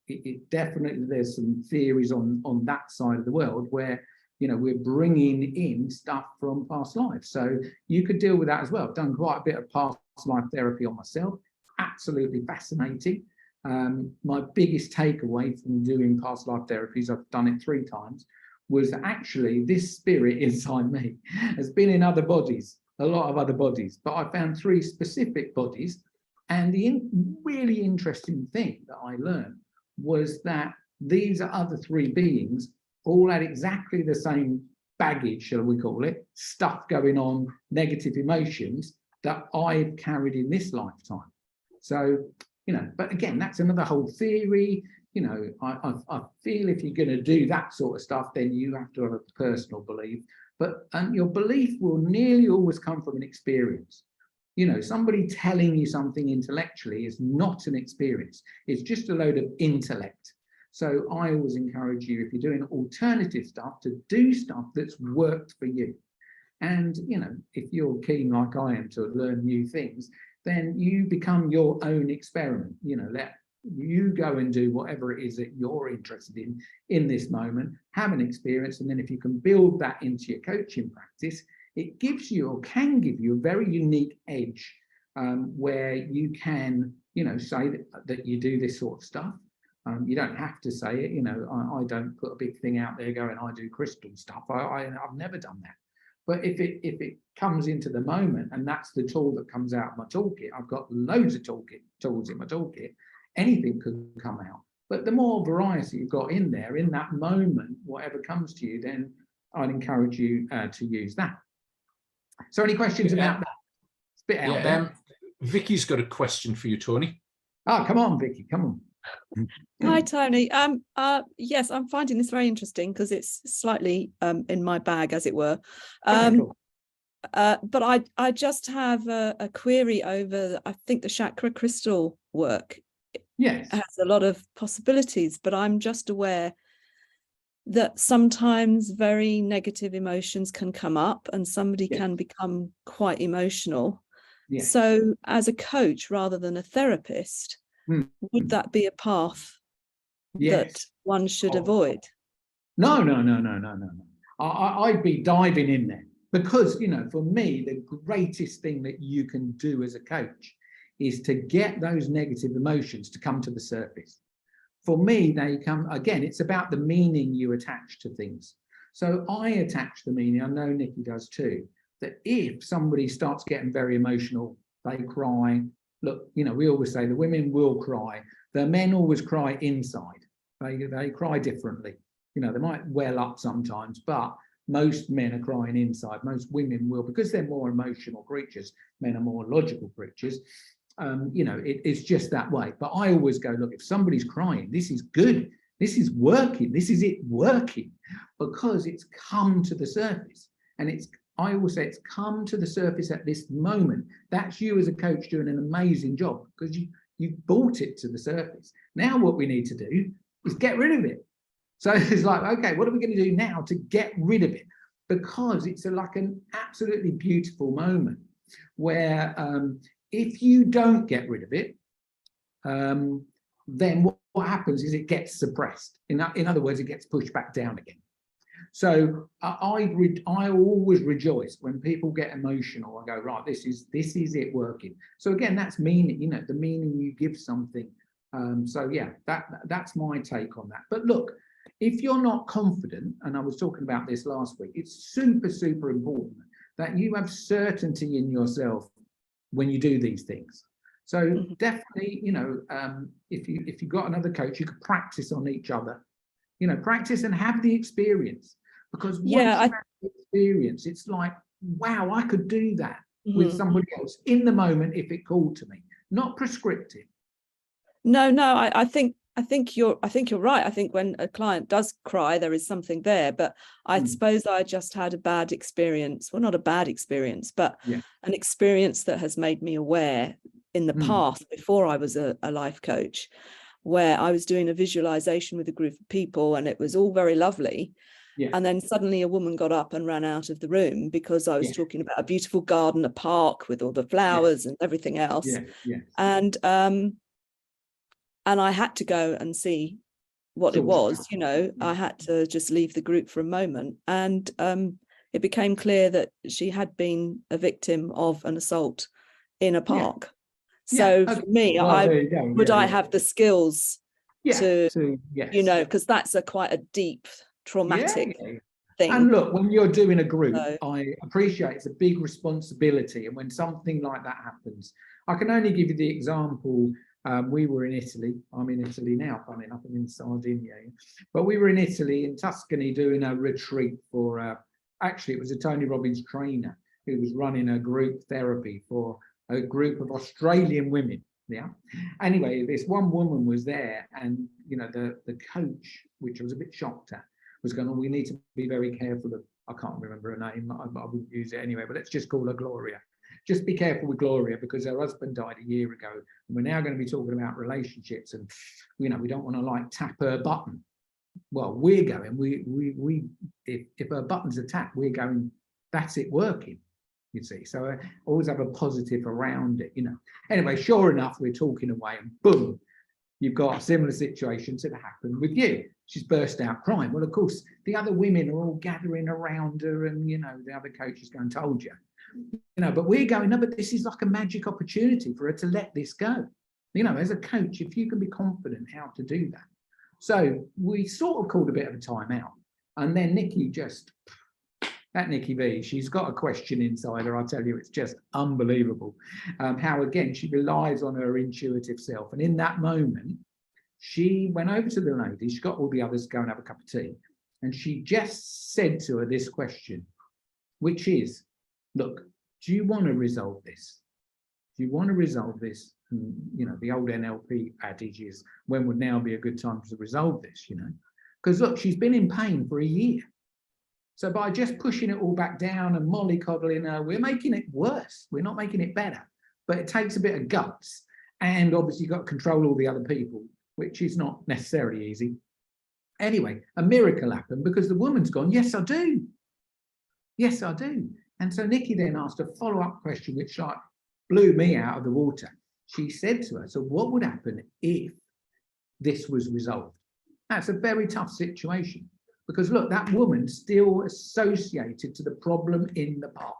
it definitely, there's some theories on that side of the world where, we're bringing in stuff from past lives. So you could deal with that as well. I've done quite a bit of past life therapy on myself. Absolutely fascinating. my biggest takeaway from doing past life therapies, I've done it 3 times, was actually this spirit inside me has been in other bodies, a lot of other bodies, but I found 3 specific bodies. And the really interesting thing that I learned was that these other 3 beings all had exactly the same baggage, shall we call it, stuff going on, negative emotions that I've carried in this lifetime. So, you know, but again, that's another whole theory. You know, I feel if you're going to do that sort of stuff, then you have to have a personal belief. But your belief will nearly always come from an experience. You know, somebody telling you something intellectually is not an experience. It's just a load of intellect. So I always encourage you, if you're doing alternative stuff, to do stuff that's worked for you. And, you know, if you're keen like I am to learn new things, then you become your own experiment. You know, let you go and do whatever it is that you're interested in this moment, have an experience. And then if you can build that into your coaching practice, it gives you, or can give you, a very unique edge where you can, you know, say that you do this sort of stuff. You don't have to say it. You know, I don't put a big thing out there going, I do crystal stuff. I've never done that. But if it comes into the moment, and that's the tool that comes out of my toolkit, I've got loads of tools in my toolkit, anything could come out. But the more variety you've got in there, in that moment, whatever comes to you, then I'd encourage you to use that. So any questions about that? It's a bit out there. Vicky's got a question for you, Tony. Oh, come on, Vicky, come on. Hi, Tony. Yes, I'm finding this very interesting because it's slightly in my bag, as it were. Cool. But I just have a query over, I think, the chakra crystal work. Yes. It has a lot of possibilities, but I'm just aware that sometimes very negative emotions can come up and somebody can become quite emotional. Yes. So as a coach rather than a therapist, would that be a path that one should avoid? No. I'd be diving in there because, you know, for me, the greatest thing that you can do as a coach is to get those negative emotions to come to the surface. For me, they come, again, it's about the meaning you attach to things. So I attach the meaning, I know Nikki does too, that if somebody starts getting very emotional, they cry. Look, you know, we always say the women will cry. The men always cry inside. They cry differently. You know, they might well up sometimes, but most men are crying inside. Most women will, because they're more emotional creatures. Men are more logical creatures. You know, it's just that way. But I always go, look, if somebody's crying, this is good. This is working. This is it working because it's come to the surface. And I always say it's come to the surface at this moment. That's you as a coach doing an amazing job because you brought it to the surface. Now what we need to do is get rid of it. So it's like, okay, what are we going to do now to get rid of it? Because it's like an absolutely beautiful moment where if you don't get rid of it, then what happens is it gets suppressed. In other words, it gets pushed back down again. So I always rejoice when people get emotional. I go, right, this is it working. So again, that's meaning, you know, the meaning you give something. So yeah, that's my take on that. But look, if you're not confident, and I was talking about this last week, it's super, super important that you have certainty in yourself when you do these things. So definitely, you know, if you've got another coach, you could practice on each other. You know, practice and have the experience. Because once you have the experience, it's like, wow, I could do that with somebody else in the moment if it called to me. Not prescriptive. No, I think you're right. I think when a client does cry, there is something there. But I suppose I just had a bad experience. Well, not a bad experience, but an experience that has made me aware in the past, before I was a life coach, where I was doing a visualization with a group of people and it was all very lovely. And then suddenly a woman got up and ran out of the room because I was talking about a beautiful garden, a park with all the flowers and everything else. And I had to go and see what it was, you know. I had to just leave the group for a moment. And it became clear that she had been a victim of an assault in a park. So okay. for me, Well, there you go. would Yeah, I yeah. have the skills to, yes. you know, because that's quite a deep traumatic thing. And look, when you're doing a group, So, I appreciate it's a big responsibility. And when something like that happens, I can only give you the example. We were in Italy. I'm in Italy now, funny enough, I'm in Sardinia. But we were in Italy, in Tuscany, doing a retreat for, actually, it was a Tony Robbins trainer who was running a group therapy for a group of Australian women. Yeah. Anyway, this one woman was there, and you know, the coach, which I was a bit shocked at, was going, oh, we need to be very careful of, I can't remember her name, I wouldn't use it anyway, but let's just call her Gloria. Just be careful with Gloria, because her husband died a year ago, and we're now going to be talking about relationships, and you know, we don't want to like tap her button. Well, we're going, if her button's are tapped, we're going, that's it working. You see, so I always have a positive around it, you know. Anyway, sure enough, we're talking away, and boom, you've got a similar situation to happen with you. She's burst out crying. Well, of course, the other women are all gathering around her, and you know, the other coach is going, told you, you know. But we're going, no, but this is like a magic opportunity for her to let this go. You know, as a coach, if you can be confident how to do that. So we sort of called a bit of a timeout, and then Nikki just. That Nikki V, she's got a question inside her. I'll tell you, it's just unbelievable. How, again, she relies on her intuitive self. And in that moment, she went over to the lady. She got all the others to go and have a cup of tea. And she just said to her this question, which is, look, do you want to resolve this? Do you want to resolve this? And, you know, the old NLP adage is, when would now be a good time to resolve this, you know? Because, look, she's been in pain for a year. So by just pushing it all back down and mollycoddling her, we're making it worse. We're not making it better. But it takes a bit of guts. And obviously you've got to control all the other people, which is not necessarily easy. Anyway, a miracle happened, because the woman's gone, yes, I do. Yes, I do. And so Nikki then asked a follow-up question, which like blew me out of the water. She said to her, so what would happen if this was resolved? That's a very tough situation. Because look, that woman's still associated to the problem in the park.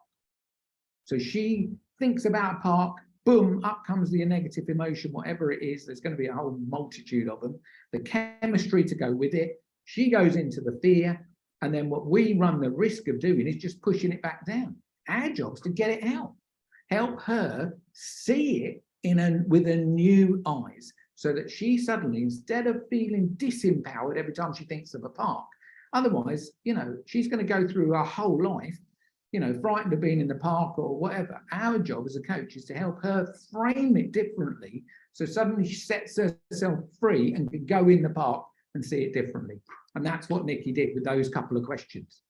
So she thinks about a park, boom, up comes the negative emotion, whatever it is. There's going to be a whole multitude of them. The chemistry to go with it. She goes into the fear. And then what we run the risk of doing is just pushing it back down. Our job's to get it out. Help her see it with a new eyes, so that she suddenly, instead of feeling disempowered every time she thinks of a park, otherwise, you know, she's going to go through her whole life, you know, frightened of being in the park or whatever. Our job as a coach is to help her frame it differently, so suddenly she sets herself free and can go in the park and see it differently. And that's what Nikki did with those couple of questions.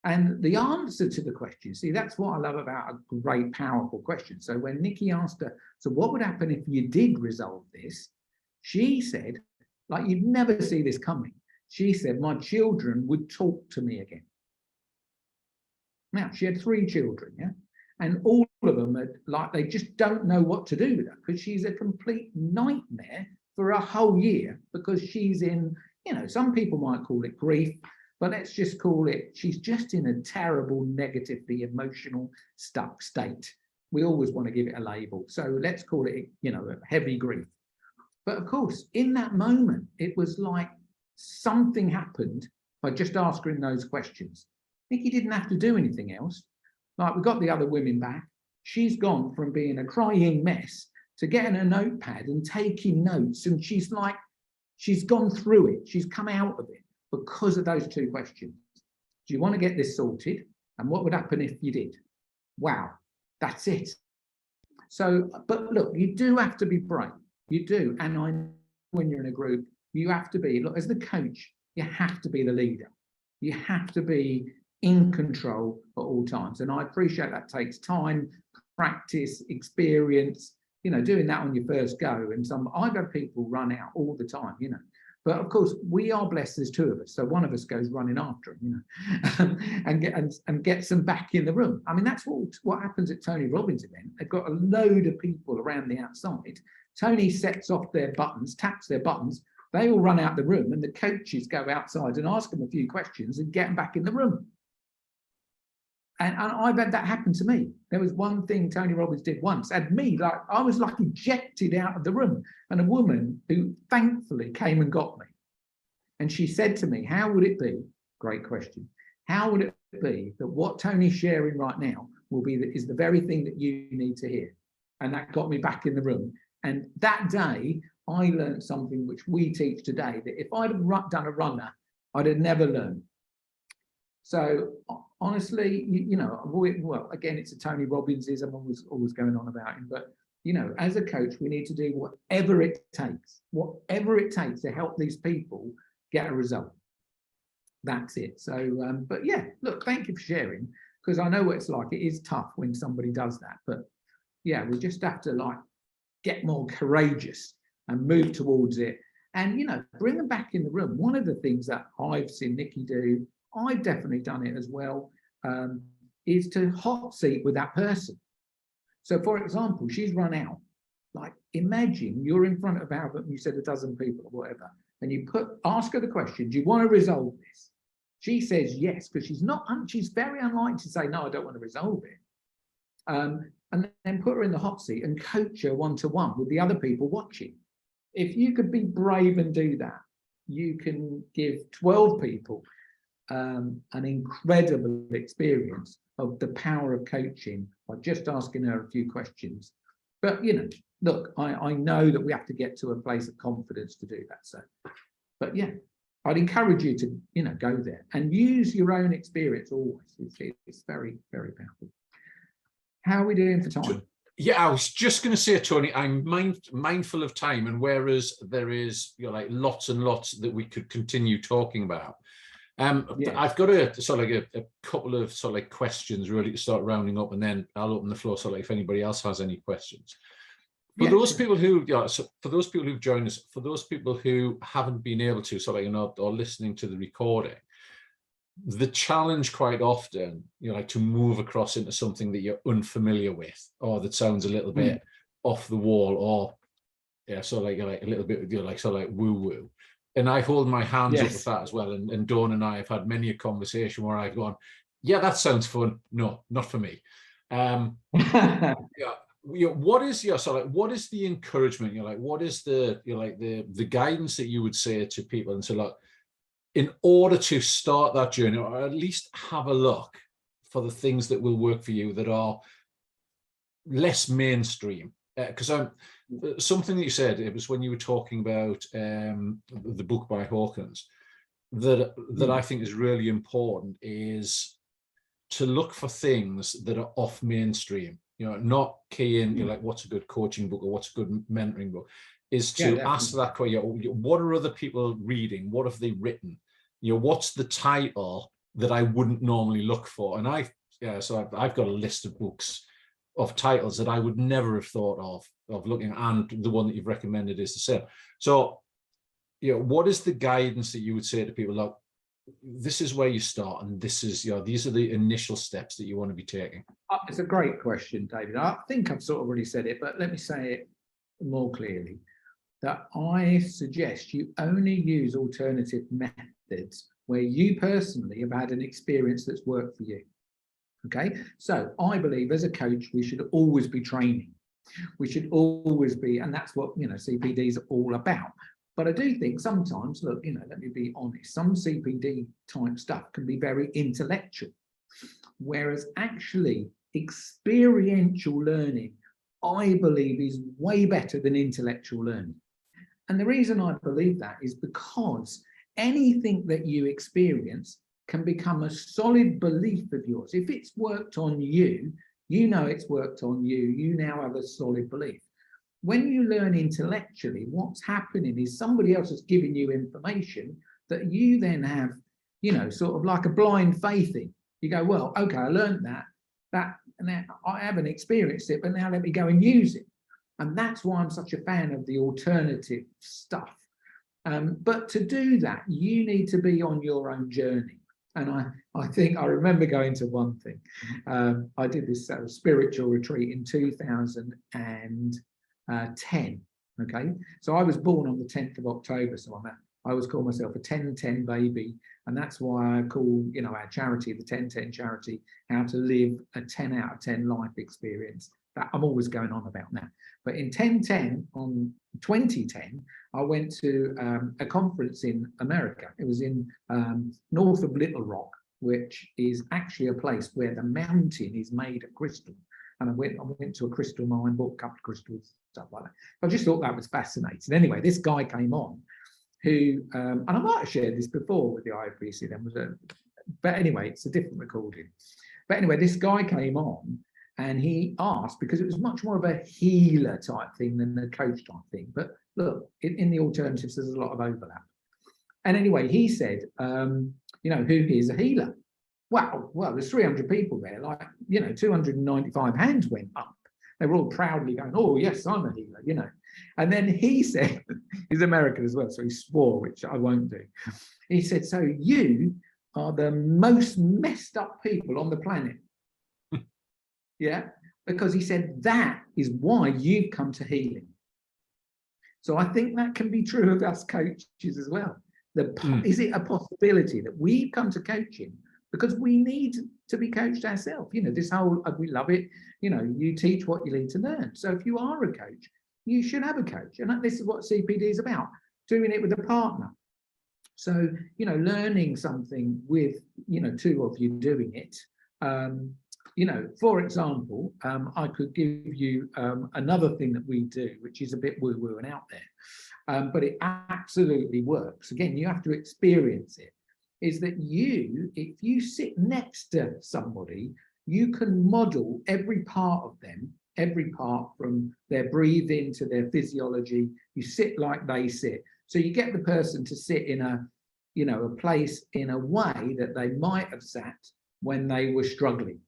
And the answer to the question, see, that's what I love about a great, powerful question. So when Nikki asked her, so what would happen if you did resolve this? She said, like, you'd never see this coming. She said, my children would talk to me again. Now, she had 3 children, yeah? And all of them are like, they just don't know what to do with her, because she's a complete nightmare for a whole year, because she's in, you know, some people might call it grief, but let's just call it, she's just in a terrible, negatively emotional stuck state. We always want to give it a label. So let's call it, you know, a heavy grief. But of course, in that moment, it was like, something happened by just asking those questions. Nikki didn't have to do anything else. Like, we got the other women back. She's gone from being a crying mess to getting a notepad and taking notes. And she's like, she's gone through it. She's come out of it because of those 2 questions. Do you want to get this sorted? And what would happen if you did? Wow, that's it. So, but look, you do have to be brave. You do. And I know when you're in a group, you have to be, look, as the coach, you have to be the leader. You have to be in control at all times. And I appreciate that takes time, practice, experience, you know, doing that on your first go. And I've had people run out all the time, you know. But of course, we are blessed, there's 2 of us. So one of us goes running after him, you know, and gets them back in the room. I mean, that's what happens at Tony Robbins' event. They've got a load of people around the outside. Tony sets off their buttons, taps their buttons. They all run out the room, and the coaches go outside and ask them a few questions and get them back in the room. And I've had that happen to me. There was one thing Tony Robbins did once, had me, like, I was like ejected out of the room. And a woman who thankfully came and got me. And she said to me, how would it be? Great question. How would it be that what Tony's sharing right now is the very thing that you need to hear? And that got me back in the room. And that day, I learned something which we teach today, that if I'd have done a runner, I'd have never learned. So honestly, you know, well, again, it's a Tony Robbinsism, always going on about him, but you know, as a coach, we need to do whatever it takes to help these people get a result. That's it. So, but yeah, look, thank you for sharing, because I know what it's like. It is tough when somebody does that, but yeah, we just have to like get more courageous and move towards it, and you know, bring them back in the room. One of the things that I've seen Nikki do, I've definitely done it as well, is to hot seat with that person. So for example, she's run out. Like, imagine you're in front of her, you said a dozen people or whatever, and you ask her the question, do you want to resolve this? She says yes, because she's very unlikely to say, no, I don't want to resolve it. And then put her in the hot seat and coach her one-to-one with the other people watching. If you could be brave and do that, you can give 12 people an incredible experience of the power of coaching by just asking her a few questions. But you know, look, I know that we have to get to a place of confidence to do that. So, but yeah, I'd encourage you to, you know, go there and use your own experience always. It's very, very powerful. How are we doing for time? Yeah, I was just going to say, Tony, I'm mindful of time, and whereas there is, you know, like lots and lots that we could continue talking about. Yeah. I've got a couple of sort of like questions really to start rounding up, and then I'll open the floor so like if anybody else has any questions. For those people who, for those people who've joined us, for those people who haven't been able to, so like, you know, or listening to the recording, the challenge quite often, you know, like to move across into something that you're unfamiliar with, or that sounds a little bit off the wall, or yeah, so like a little bit, you know, like like woo woo. And I hold my hands up with that as well. And Dawn and I have had many a conversation where I've gone, yeah, that sounds fun. No, not for me. Yeah. What is what is the encouragement? You know, like what is the, you know, like the guidance that you would say to people, and so like, in order to start that journey, or at least have a look for the things that will work for you that are less mainstream? Because something that you said, it was when you were talking about the book by Hawkins, that I think is really important, is to look for things that are off mainstream. You know, not key in, you know, like what's a good coaching book or what's a good mentoring book, is to ask that question, what are other people reading? What have they written? You know, what's the title that I wouldn't normally look for? And I've got a list of books of titles that I would never have thought of looking, and the one that you've recommended is the same. So, you know, what is the guidance that you would say to people? Like, this is where you start, and this is, you know, these are the initial steps that you want to be taking. It's a great question, David. I think I've sort of already said it, but let me say it more clearly. That I suggest you only use alternative methods where you personally have had an experience that's worked for you. Okay, so I believe as a coach, we should always be training. We should always be, and that's what, you know, CPD is all about. But I do think sometimes, look, you know, let me be honest, some CPD type stuff can be very intellectual, whereas actually experiential learning, I believe, is way better than intellectual learning. And the reason I believe that is because anything that you experience can become a solid belief of yours. If it's worked on you, you know it's worked on you. You now have a solid belief. When you learn intellectually, what's happening is somebody else is giving you information that you then have, you know, sort of like a blind faith in. You go, well, okay, I learned that, and I haven't experienced it, but now let me go and use it. And that's why I'm such a fan of the alternative stuff. But to do that, you need to be on your own journey. And I think I remember going to one thing. I did this spiritual retreat in 2010. Okay, so I was born on the 10th of October, so I always call myself a 10-10 baby. And that's why I call, you know, our charity, the 10-10 charity, how to live a 10 out of 10 life experience. That I'm always going on about that. But in 10-10, on 2010, I went to a conference in America. It was in north of Little Rock, which is actually a place where the mountain is made of crystal. And I went to a crystal mine, bought a couple of crystals, stuff like that. I just thought that was fascinating. Anyway, this guy came on who, and I might have shared this before with the IAPC&M, but anyway, it's a different recording. But anyway, this guy came on and he asked, because it was much more of a healer type thing than a coach type thing. But look, in the alternatives, there's a lot of overlap. And anyway, he said, you know, who is a healer? Wow, well, there's 300 people there, like, you know, 295 hands went up. They were all proudly going, oh, yes, I'm a healer, you know. And then he said, he's American as well, so he swore, which I won't do. He said, so you are the most messed up people on the planet. Yeah, because he said, that is why you've come to healing. So I think that can be true of us coaches as well. Is it a possibility that we come to coaching because we need to be coached ourselves? You know, this whole, we love it, you know, you teach what you need to learn. So if you are a coach, you should have a coach. And this is what CPD is about, doing it with a partner. So, you know, learning something with, you know, two of you doing it. You know, for example, I could give you another thing that we do, which is a bit woo-woo and out there, but it absolutely works. Again, you have to experience it. Is that if you sit next to somebody, you can model every part of them, every part from their breathing to their physiology. You sit like they sit. So you get the person to sit in a, you know, a place in a way that they might have sat when they were struggling.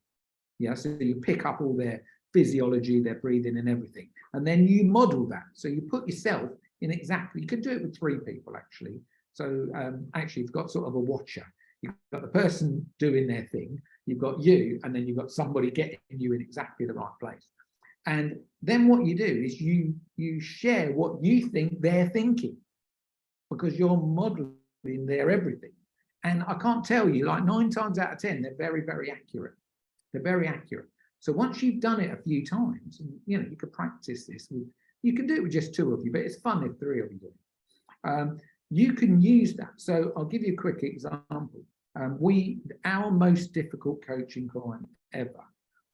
Yeah, so you pick up all their physiology, their breathing and everything. And then you model that. So you put yourself in exactly, you could do it with 3 people actually. So actually you've got sort of a watcher. You've got the person doing their thing, you've got you, and then you've got somebody getting you in exactly the right place. And then what you do is you share what you think they're thinking, because you're modeling their everything. And I can't tell you, like 9 times out of 10, they're very, very accurate. They're very accurate. So once you've done it a few times, and, you know, you could practice this. You can do it with just 2 of you, but it's fun if 3 of you do it. You can use that. So I'll give you a quick example. Our most difficult coaching client ever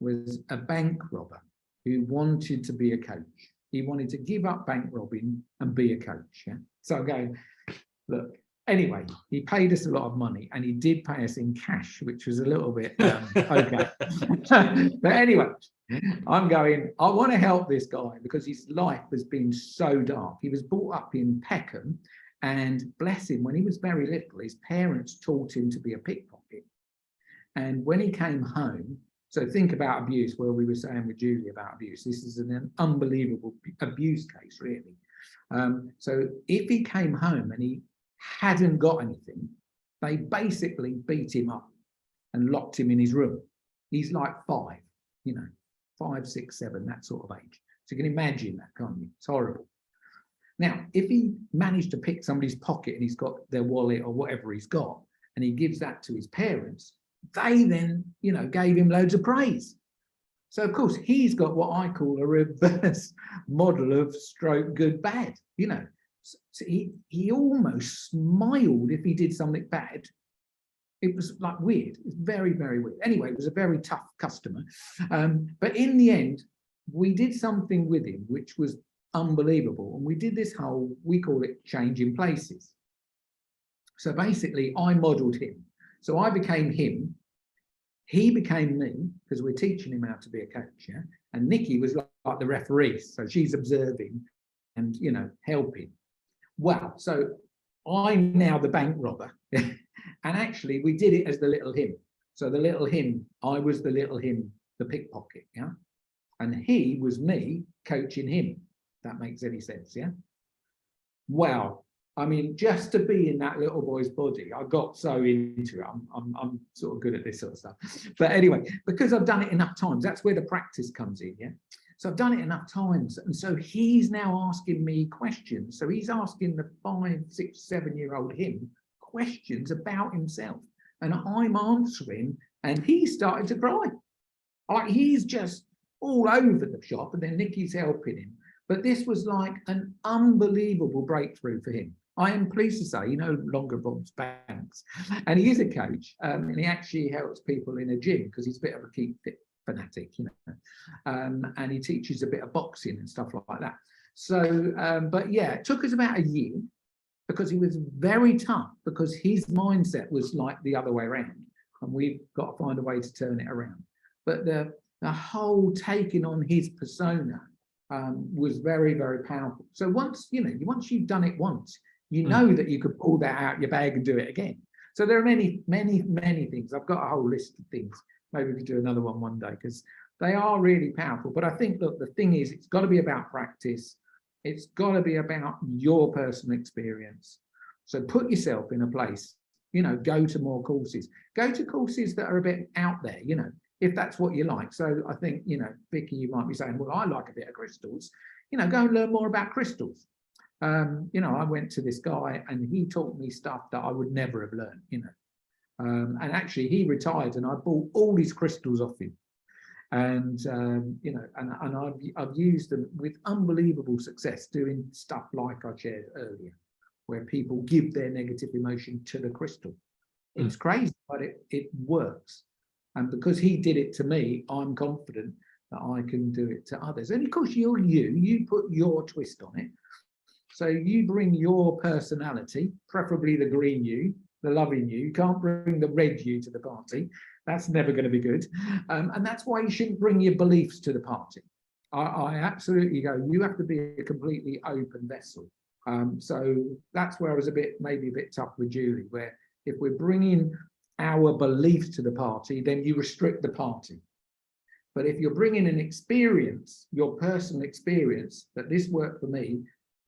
was a bank robber who wanted to be a coach. He wanted to give up bank robbing and be a coach. Yeah? So I'm going, look, anyway, he paid us a lot of money and he did pay us in cash, which was a little bit okay. But anyway, I'm going, I want to help this guy because his life has been so dark. He was brought up in Peckham, and bless him, when he was very little, his parents taught him to be a pickpocket. And when he came home, so think about abuse, where we were saying with Julie about abuse. This is an unbelievable abuse case, really. So if he came home and he hadn't got anything, they basically beat him up and locked him in his room. He's like 5, you know, 5, 6, 7, that sort of age. So you can imagine that, can't you? It's horrible. Now, if he managed to pick somebody's pocket and he's got their wallet or whatever he's got, and he gives that to his parents, they then, you know, gave him loads of praise. So, of course, he's got what I call a reverse model of stroke good, bad, you know. So he almost smiled if he did something bad. It was like weird. It's very, very weird. Anyway, it was a very tough customer. But in the end, we did something with him, which was unbelievable. And we did this whole, we call it changing places. So basically, I modeled him. So I became him. He became me, because we're teaching him how to be a coach. Yeah? And Nikki was like the referee. So she's observing and, you know, helping. Well, so I'm now the bank robber. And actually, we did it as the little him. So the little him, I was the little him, the pickpocket. Yeah. And he was me coaching him. That makes any sense, yeah? Wow. I mean, just to be in that little boy's body, I got so into it. I'm sort of good at this sort of stuff. But anyway, because I've done it enough times, that's where the practice comes in, yeah? So I've done it enough times. And so he's now asking me questions. So he's asking the 5, 6, 7-year-old him questions about himself. And I'm answering, and he started to cry. Like, he's just all over the shop, and then Nikki's helping him. But this was like an unbelievable breakthrough for him. I am pleased to say he no longer robs banks, and he is a coach, and he actually helps people in a gym because he's a bit of a keep fit fanatic, you know, and he teaches a bit of boxing and stuff like that. So, but yeah, it took us about a year because he was very tough, because his mindset was like the other way around, and we've got to find a way to turn it around. But the whole taking on his persona was very, very powerful. So once, you know, once you've done it once, you know that you could pull that out your bag and do it again. So there are many, many, many things. I've got a whole list of things. Maybe we could do another one day, because they are really powerful. But I think, look, the thing is, it's got to be about practice. It's got to be about your personal experience. So put yourself in a place, you know, go to more courses. Go to courses that are a bit out there, you know, if that's what you like. So I think, you know, Vicky, you might be saying, well, I like a bit of crystals. You know, go and learn more about crystals. You know, I went to this guy and he taught me stuff that I would never have learned, you know. And actually he retired and I bought all these crystals off him. And, you know, and I've used them with unbelievable success, doing stuff like I shared earlier, where people give their negative emotion to the crystal. It's crazy, but it works. And because he did it to me, I'm confident that I can do it to others. And of course, you put your twist on it. So you bring your personality, preferably the green you, the loving you. You can't bring the red you to the party. That's never going to be good. And that's why you shouldn't bring your beliefs to the party. I absolutely go, you have to be a completely open vessel. So that's where I was maybe a bit tough with Julie, where if we're bringing our beliefs to the party, then you restrict the party. But if you're bringing an experience, your personal experience, that this worked for me,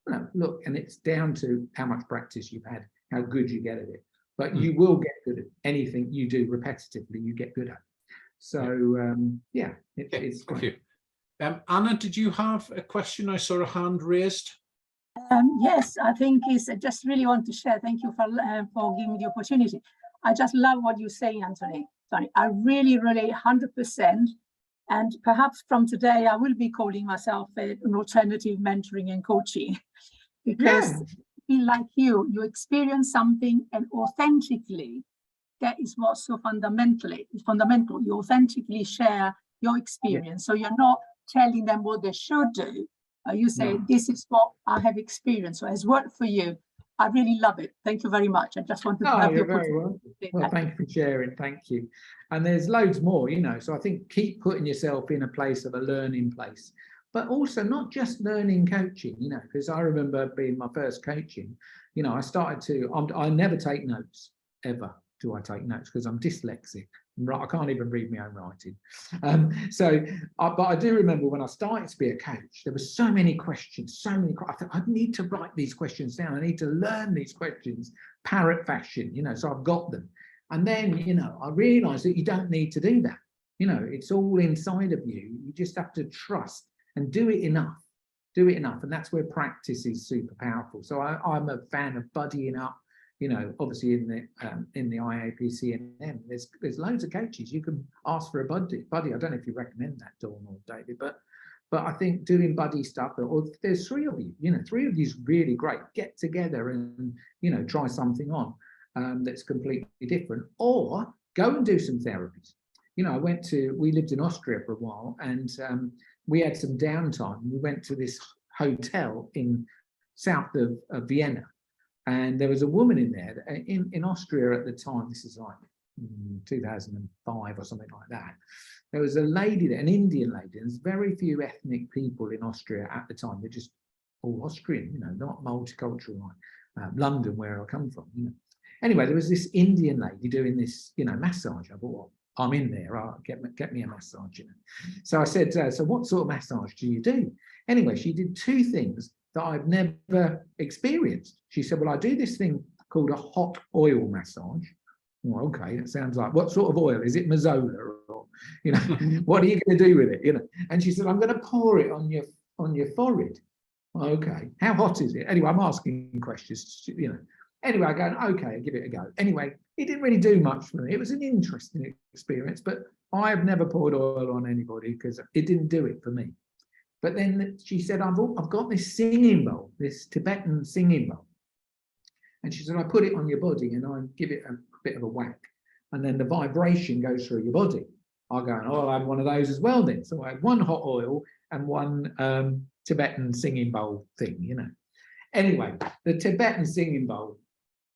you know, look, and it's down to how much practice you've had, how good you get at it. But you will get good at anything you do repetitively, you get good at. So, yeah, it's great. Thank you. Anna, did you have a question? I saw a hand raised. Yes, I think I just really want to share. Thank you for giving me the opportunity. I just love what you say, Anthony. Sorry, I really, really 100%. And perhaps from today, I will be calling myself an alternative mentoring and coaching, because like you experience something, and authentically, that is what's so fundamental. You authentically share your experience. So you're not telling them what they should do. You say, this is what I have experienced, so it has worked for you. I really love it. Thank you very much. I just wanted to have your opportunity. Well, thank you for sharing. Thank you. And there's loads more, you know, so I think keep putting yourself in a place of a learning place, but also not just learning coaching, you know, because I remember being my first coaching, you know, I never take notes, ever do I take notes, because I'm dyslexic. I can't even read my own writing. But I do remember when I started to be a coach, there were so many questions, I thought, I need to write these questions down. I need to learn these questions, parrot fashion, you know, so I've got them. And then, you know, I realized that you don't need to do that. You know, it's all inside of you. You just have to trust and do it enough. And that's where practice is super powerful. So I'm a fan of buddying up. You know, obviously in the IAPC&M, there's loads of coaches. You can ask for a buddy. I don't know if you recommend that, Dawn or David, but I think doing buddy stuff, or there's 3 of you, you know, 3 of you is really great. Get together and, you know, try something on that's completely different, or go and do some therapies. You know, we lived in Austria for a while, and we had some downtime. We went to this hotel in south of Vienna. And there was a woman in there in Austria at the time. This is like 2005 or something like that. There was a lady there, an Indian lady. There's very few ethnic people in Austria at the time. They're just all Austrian, you know, not multicultural like London, where I come from. You know. Anyway, there was this Indian lady doing this, you know, massage. I thought, well, I'm in there. I'll get me a massage. You know. So I said, so what sort of massage do you do? Anyway, she did 2 things that I've never experienced. She said, well, I do this thing called a hot oil massage. Well, okay, that sounds like, what sort of oil? Is it Mazola? Or, You know, what are you going to do with it? You know, and she said, I'm going to pour it on your forehead. Okay, how hot is it? Anyway, I'm asking questions, you know. Anyway, I go, okay, give it a go. Anyway, it didn't really do much for me. It was an interesting experience, but I have never poured oil on anybody because it didn't do it for me. But then she said, I've got this singing bowl, this Tibetan singing bowl. And she said, I put it on your body and I give it a bit of a whack. And then the vibration goes through your body. I go, oh, I'll have one of those as well then. So I had one hot oil and one Tibetan singing bowl thing, you know. Anyway, the Tibetan singing bowl,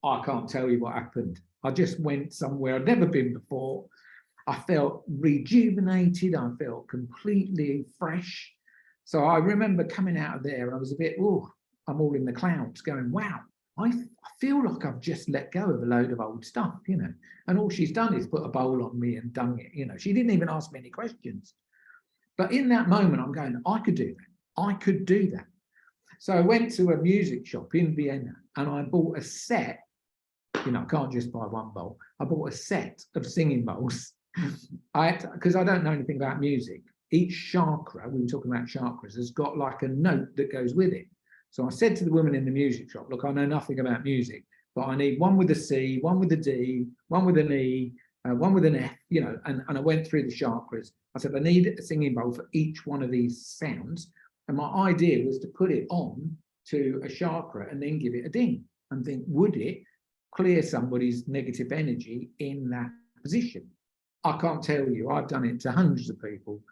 I can't tell you what happened. I just went somewhere I'd never been before. I felt rejuvenated. I felt completely fresh. So I remember coming out of there and I was a bit, oh, I'm all in the clouds going, wow, I feel like I've just let go of a load of old stuff, you know. And all she's done is put a bowl on me and done it, you know. She didn't even ask me any questions. But in that moment, I'm going, I could do that. I could do that. So I went to a music shop in Vienna and I bought a set. You know, I can't just buy one bowl. I bought a set of singing bowls. Because I don't know anything about music. Each chakra, we were talking about chakras, has got like a note that goes with it. So I said to the woman in the music shop, look, I know nothing about music, but I need one with a C, one with a D, one with an E, one with an F, you know, and I went through the chakras. I said, I need a singing bowl for each one of these sounds. And my idea was to put it on to a chakra and then give it a ding and think, would it clear somebody's negative energy in that position? I can't tell you, I've done it to hundreds of people.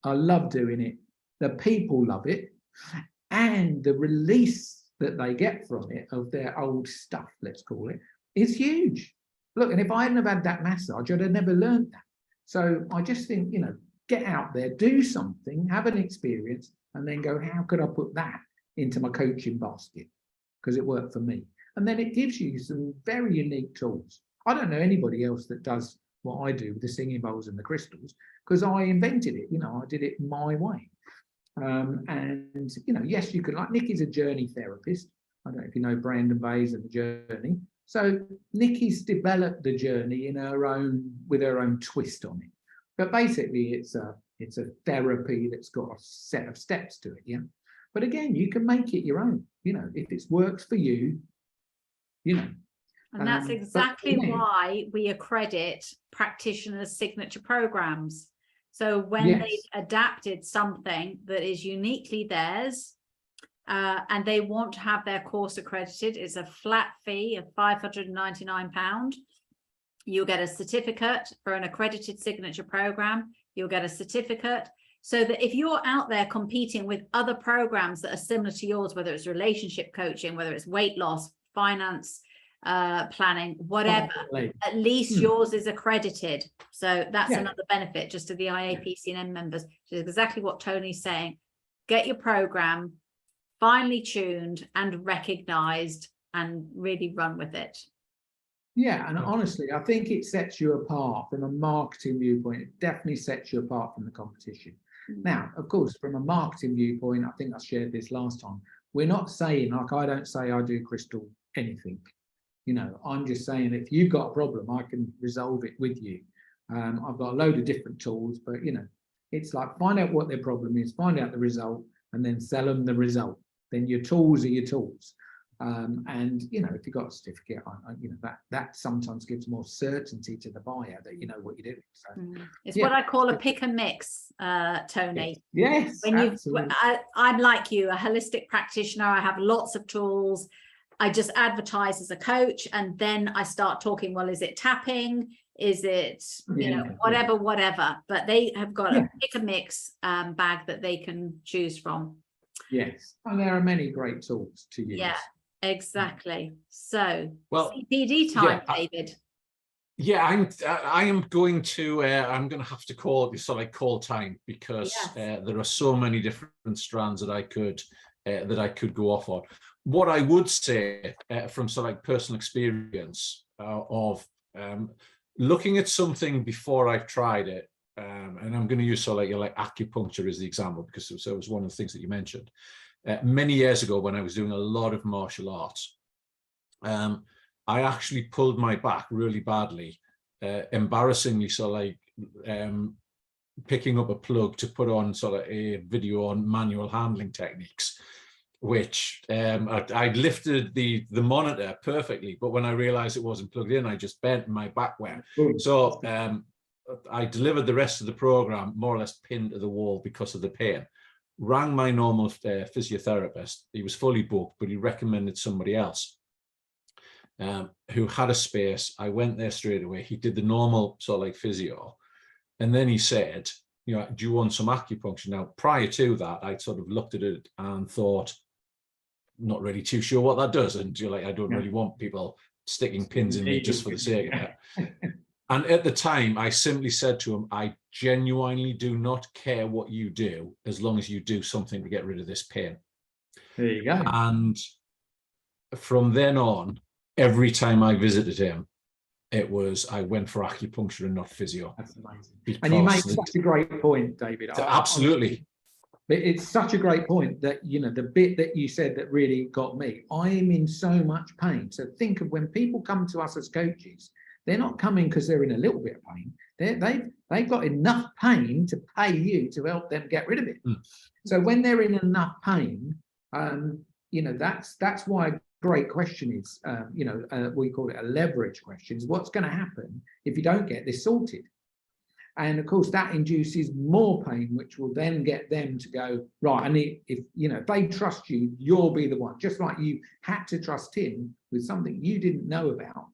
I love doing it. The people love it. And the release that they get from it of their old stuff, let's call it, is huge. Look, and if I hadn't have had that massage, I'd have never learned that. So I just think, you know, get out there, do something, have an experience, and then go, how could I put that into my coaching basket? Because it worked for me. And then it gives you some very unique tools. I don't know anybody else that does what I do with the singing bowls and the crystals, because I invented it, you know, I did it my way. And, you know, yes, you can, like Nikki's a journey therapist. I don't know if you know Brandon Bays and the journey. So Nikki's developed the journey in her own, with her own twist on it. But basically it's a therapy that's got a set of steps to it, yeah. But again, you can make it your own, you know, if it works for you, you know. And that's exactly why we accredit practitioners' signature programs. So when they've adapted something that is uniquely theirs, and they want to have their course accredited, it's a flat fee of £599. You'll get a certificate for an accredited signature program. You'll get a certificate so that if you're out there competing with other programs that are similar to yours, whether it's relationship coaching, whether it's weight loss, finance, planning, whatever, at least yours is accredited. So that's another benefit just to the IAPC&M members, which is exactly what Tony's saying. Get your program finely tuned and recognized and really run with it. Yeah, and honestly, I think it sets you apart from a marketing viewpoint. It definitely sets you apart from the competition. Now, of course, from a marketing viewpoint, I think I shared this last time, we're not saying, like, I don't say I do crystal anything. You know, I'm just saying if you've got a problem, I can resolve it with you. I've got a load of different tools, but, you know, it's like find out what their problem is, find out the result, and then sell them the result. Then your tools are your tools. And, you know, if you've got a certificate, you know, that sometimes gives more certainty to the buyer that you know what you're doing. So it's what I call a pick and mix, Tony. Yes, when I'm like you, a holistic practitioner. I have lots of tools. I just advertise as a coach, and then I start talking, well, is it tapping? Is it, you know, whatever, but they have got a pick and mix bag that they can choose from. Yes, and there are many great tools to use. Yeah, exactly. So, well, CPD time, David. I am going to have to call it sort of call time, because there are so many different strands that I could go off on. What I would say from sort of like personal experience of looking at something before I've tried it, and I'm going to use sort of like acupuncture as the example, because it was one of the things that you mentioned. Many years ago, when I was doing a lot of martial arts, I actually pulled my back really badly, embarrassingly, so like picking up a plug to put on sort of a video on manual handling techniques, which I lifted the monitor perfectly, but when I realized it wasn't plugged in, I just bent and my back went. So I delivered the rest of the program more or less pinned to the wall because of the pain. Rang my normal physiotherapist. He was fully booked, but he recommended somebody else who had a space. I went there straight away. He did the normal sort of like physio. And then he said, you know, do you want some acupuncture? Now, prior to that, I sort of looked at it and thought, not really too sure what that does. And you're like, I don't really want people sticking pins in me just for the sake of it. And at the time, I simply said to him, I genuinely do not care what you do, as long as you do something to get rid of this pain. There you go. And from then on, every time I visited him, it was, I went for acupuncture and not physio. That's amazing. And you make Because such a great point, David. absolutely. It's such a great point that, you know, the bit that you said that really got me, I am in so much pain. So think of when people come to us as coaches, they're not coming because they're in a little bit of pain. They've got enough pain to pay you to help them get rid of it. So when they're in enough pain, you know, that's why a great question is, you know, we call it a leverage question, is what's going to happen if you don't get this sorted? And of course, that induces more pain, which will then get them to go, right, and if you know, if they trust you, you'll be the one, just like you had to trust him with something you didn't know about.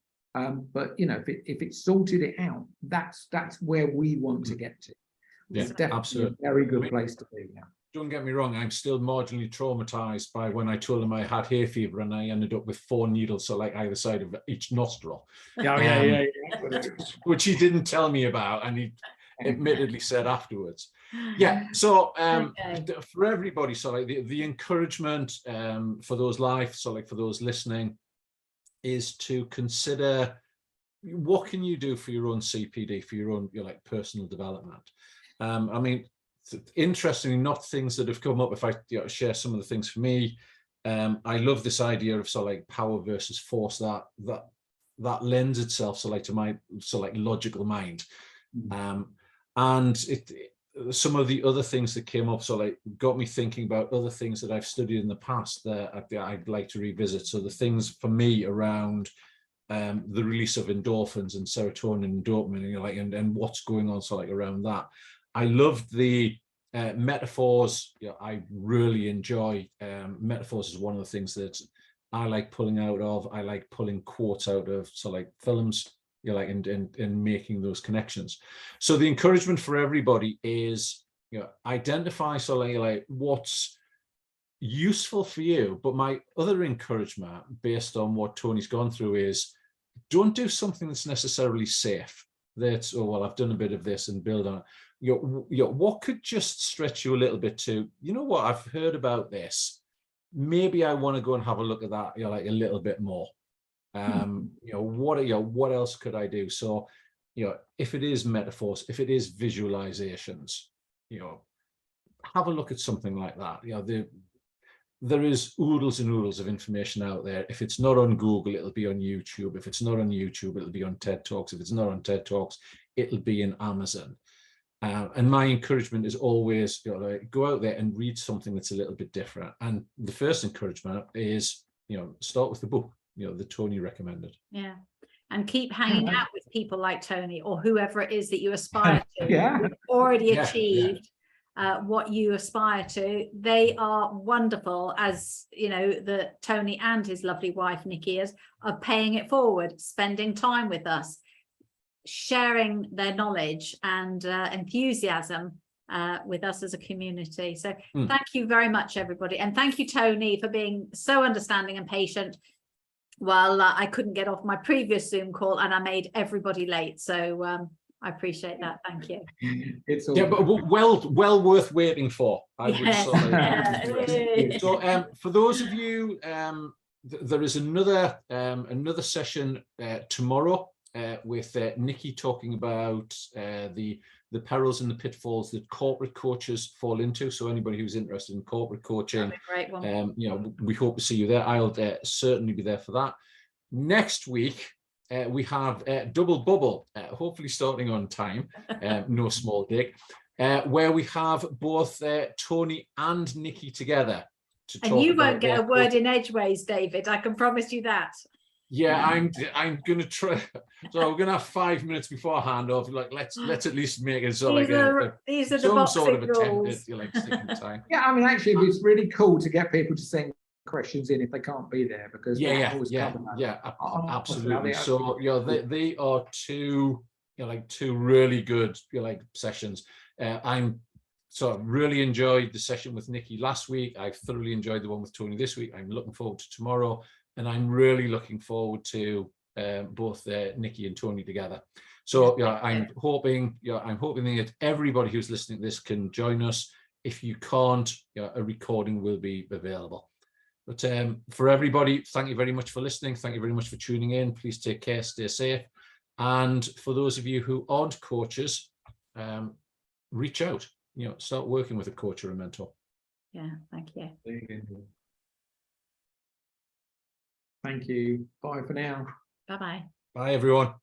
But you know, if it sorted it out, that's where we want to get to. Yeah, it's definitely absolutely. A very good place to be now. Don't get me wrong, I'm still marginally traumatized by when I told him I had hay fever and I ended up with 4 needles, so like either side of each nostril. Yeah. Which he didn't tell me about, and he admittedly said afterwards. Yeah, so for everybody, so like the encouragement for those live, so like for those listening, is to consider what can you do for your own CPD, for your own like personal development. I mean, interestingly, not things that have come up. If I share some of the things for me, I love this idea of sort of like power versus force. That lends itself so like to my logical mind, and some of the other things that came up so like got me thinking about other things that I've studied in the past that I'd like to revisit. So the things for me around the release of endorphins and serotonin and dopamine, you know, like and what's going on so like around that. I loved the metaphors. You know, I really enjoy metaphors is one of the things that I like pulling out of. I like pulling quotes out of so like films, you know, like and making those connections. So the encouragement for everybody is, you know, identify so like what's useful for you. But my other encouragement based on what Tony's gone through is don't do something that's necessarily safe. That's, oh, well, I've done a bit of this and build on it. You know, what could just stretch you a little bit to, you know what, I've heard about this. Maybe I want to go and have a look at that, you know, like a little bit more. You know, what else could I do? So, you know, if it is metaphors, if it is visualizations, you know, have a look at something like that. You know, there is oodles and oodles of information out there. If it's not on Google, it'll be on YouTube. If it's not on YouTube, it'll be on TED Talks. If it's not on TED Talks, it'll be in Amazon. And my encouragement is always, you know, like, go out there and read something that's a little bit different. And the first encouragement is, you know, start with the book, you know, that Tony recommended. Yeah. And keep hanging out with people like Tony or whoever it is that you aspire to. Yeah. Already achieved what you aspire to. They are wonderful, as you know, that Tony and his lovely wife Nikki are paying it forward, spending time with us, sharing their knowledge and enthusiasm with us as a community. So thank you very much, everybody. And thank you, Tony, for being so understanding and patient while I couldn't get off my previous Zoom call and I made everybody late. So I appreciate that. Thank you. It's all but well worth waiting for. I would say. So for those of you, there is another session tomorrow with Nikki talking about the perils and the pitfalls that corporate coaches fall into. So anybody who's interested in corporate coaching, great one. you know, we hope to see you there. I'll certainly be there for that. Next week, we have Double Bubble, hopefully starting on time, no small dig. where we have both Tony and Nikki together. And you won't get a word in edgeways, David. I can promise you that. Yeah, I'm gonna try. So we're gonna have 5 minutes before handoff. Like let's at least make it so these are the boxing rules. Like sticking time. Yeah, I mean, actually, it's really cool to get people to send questions in if they can't be there, because absolutely. So they are two two really good sessions. I'm really enjoyed the session with Nikki last week. I've thoroughly enjoyed the one with Tony this week. I'm looking forward to tomorrow, and I'm really looking forward to both Nikki and Tony together. So I'm hoping that everybody who's listening to this can join us. If you can't, a recording will be available. But for everybody, thank you very much for listening. Thank you very much for tuning in. Please take care, stay safe. And for those of you who aren't coaches, reach out, start working with a coach or a mentor. Yeah, thank you. Thank you. Bye for now. Bye-bye. Bye, everyone.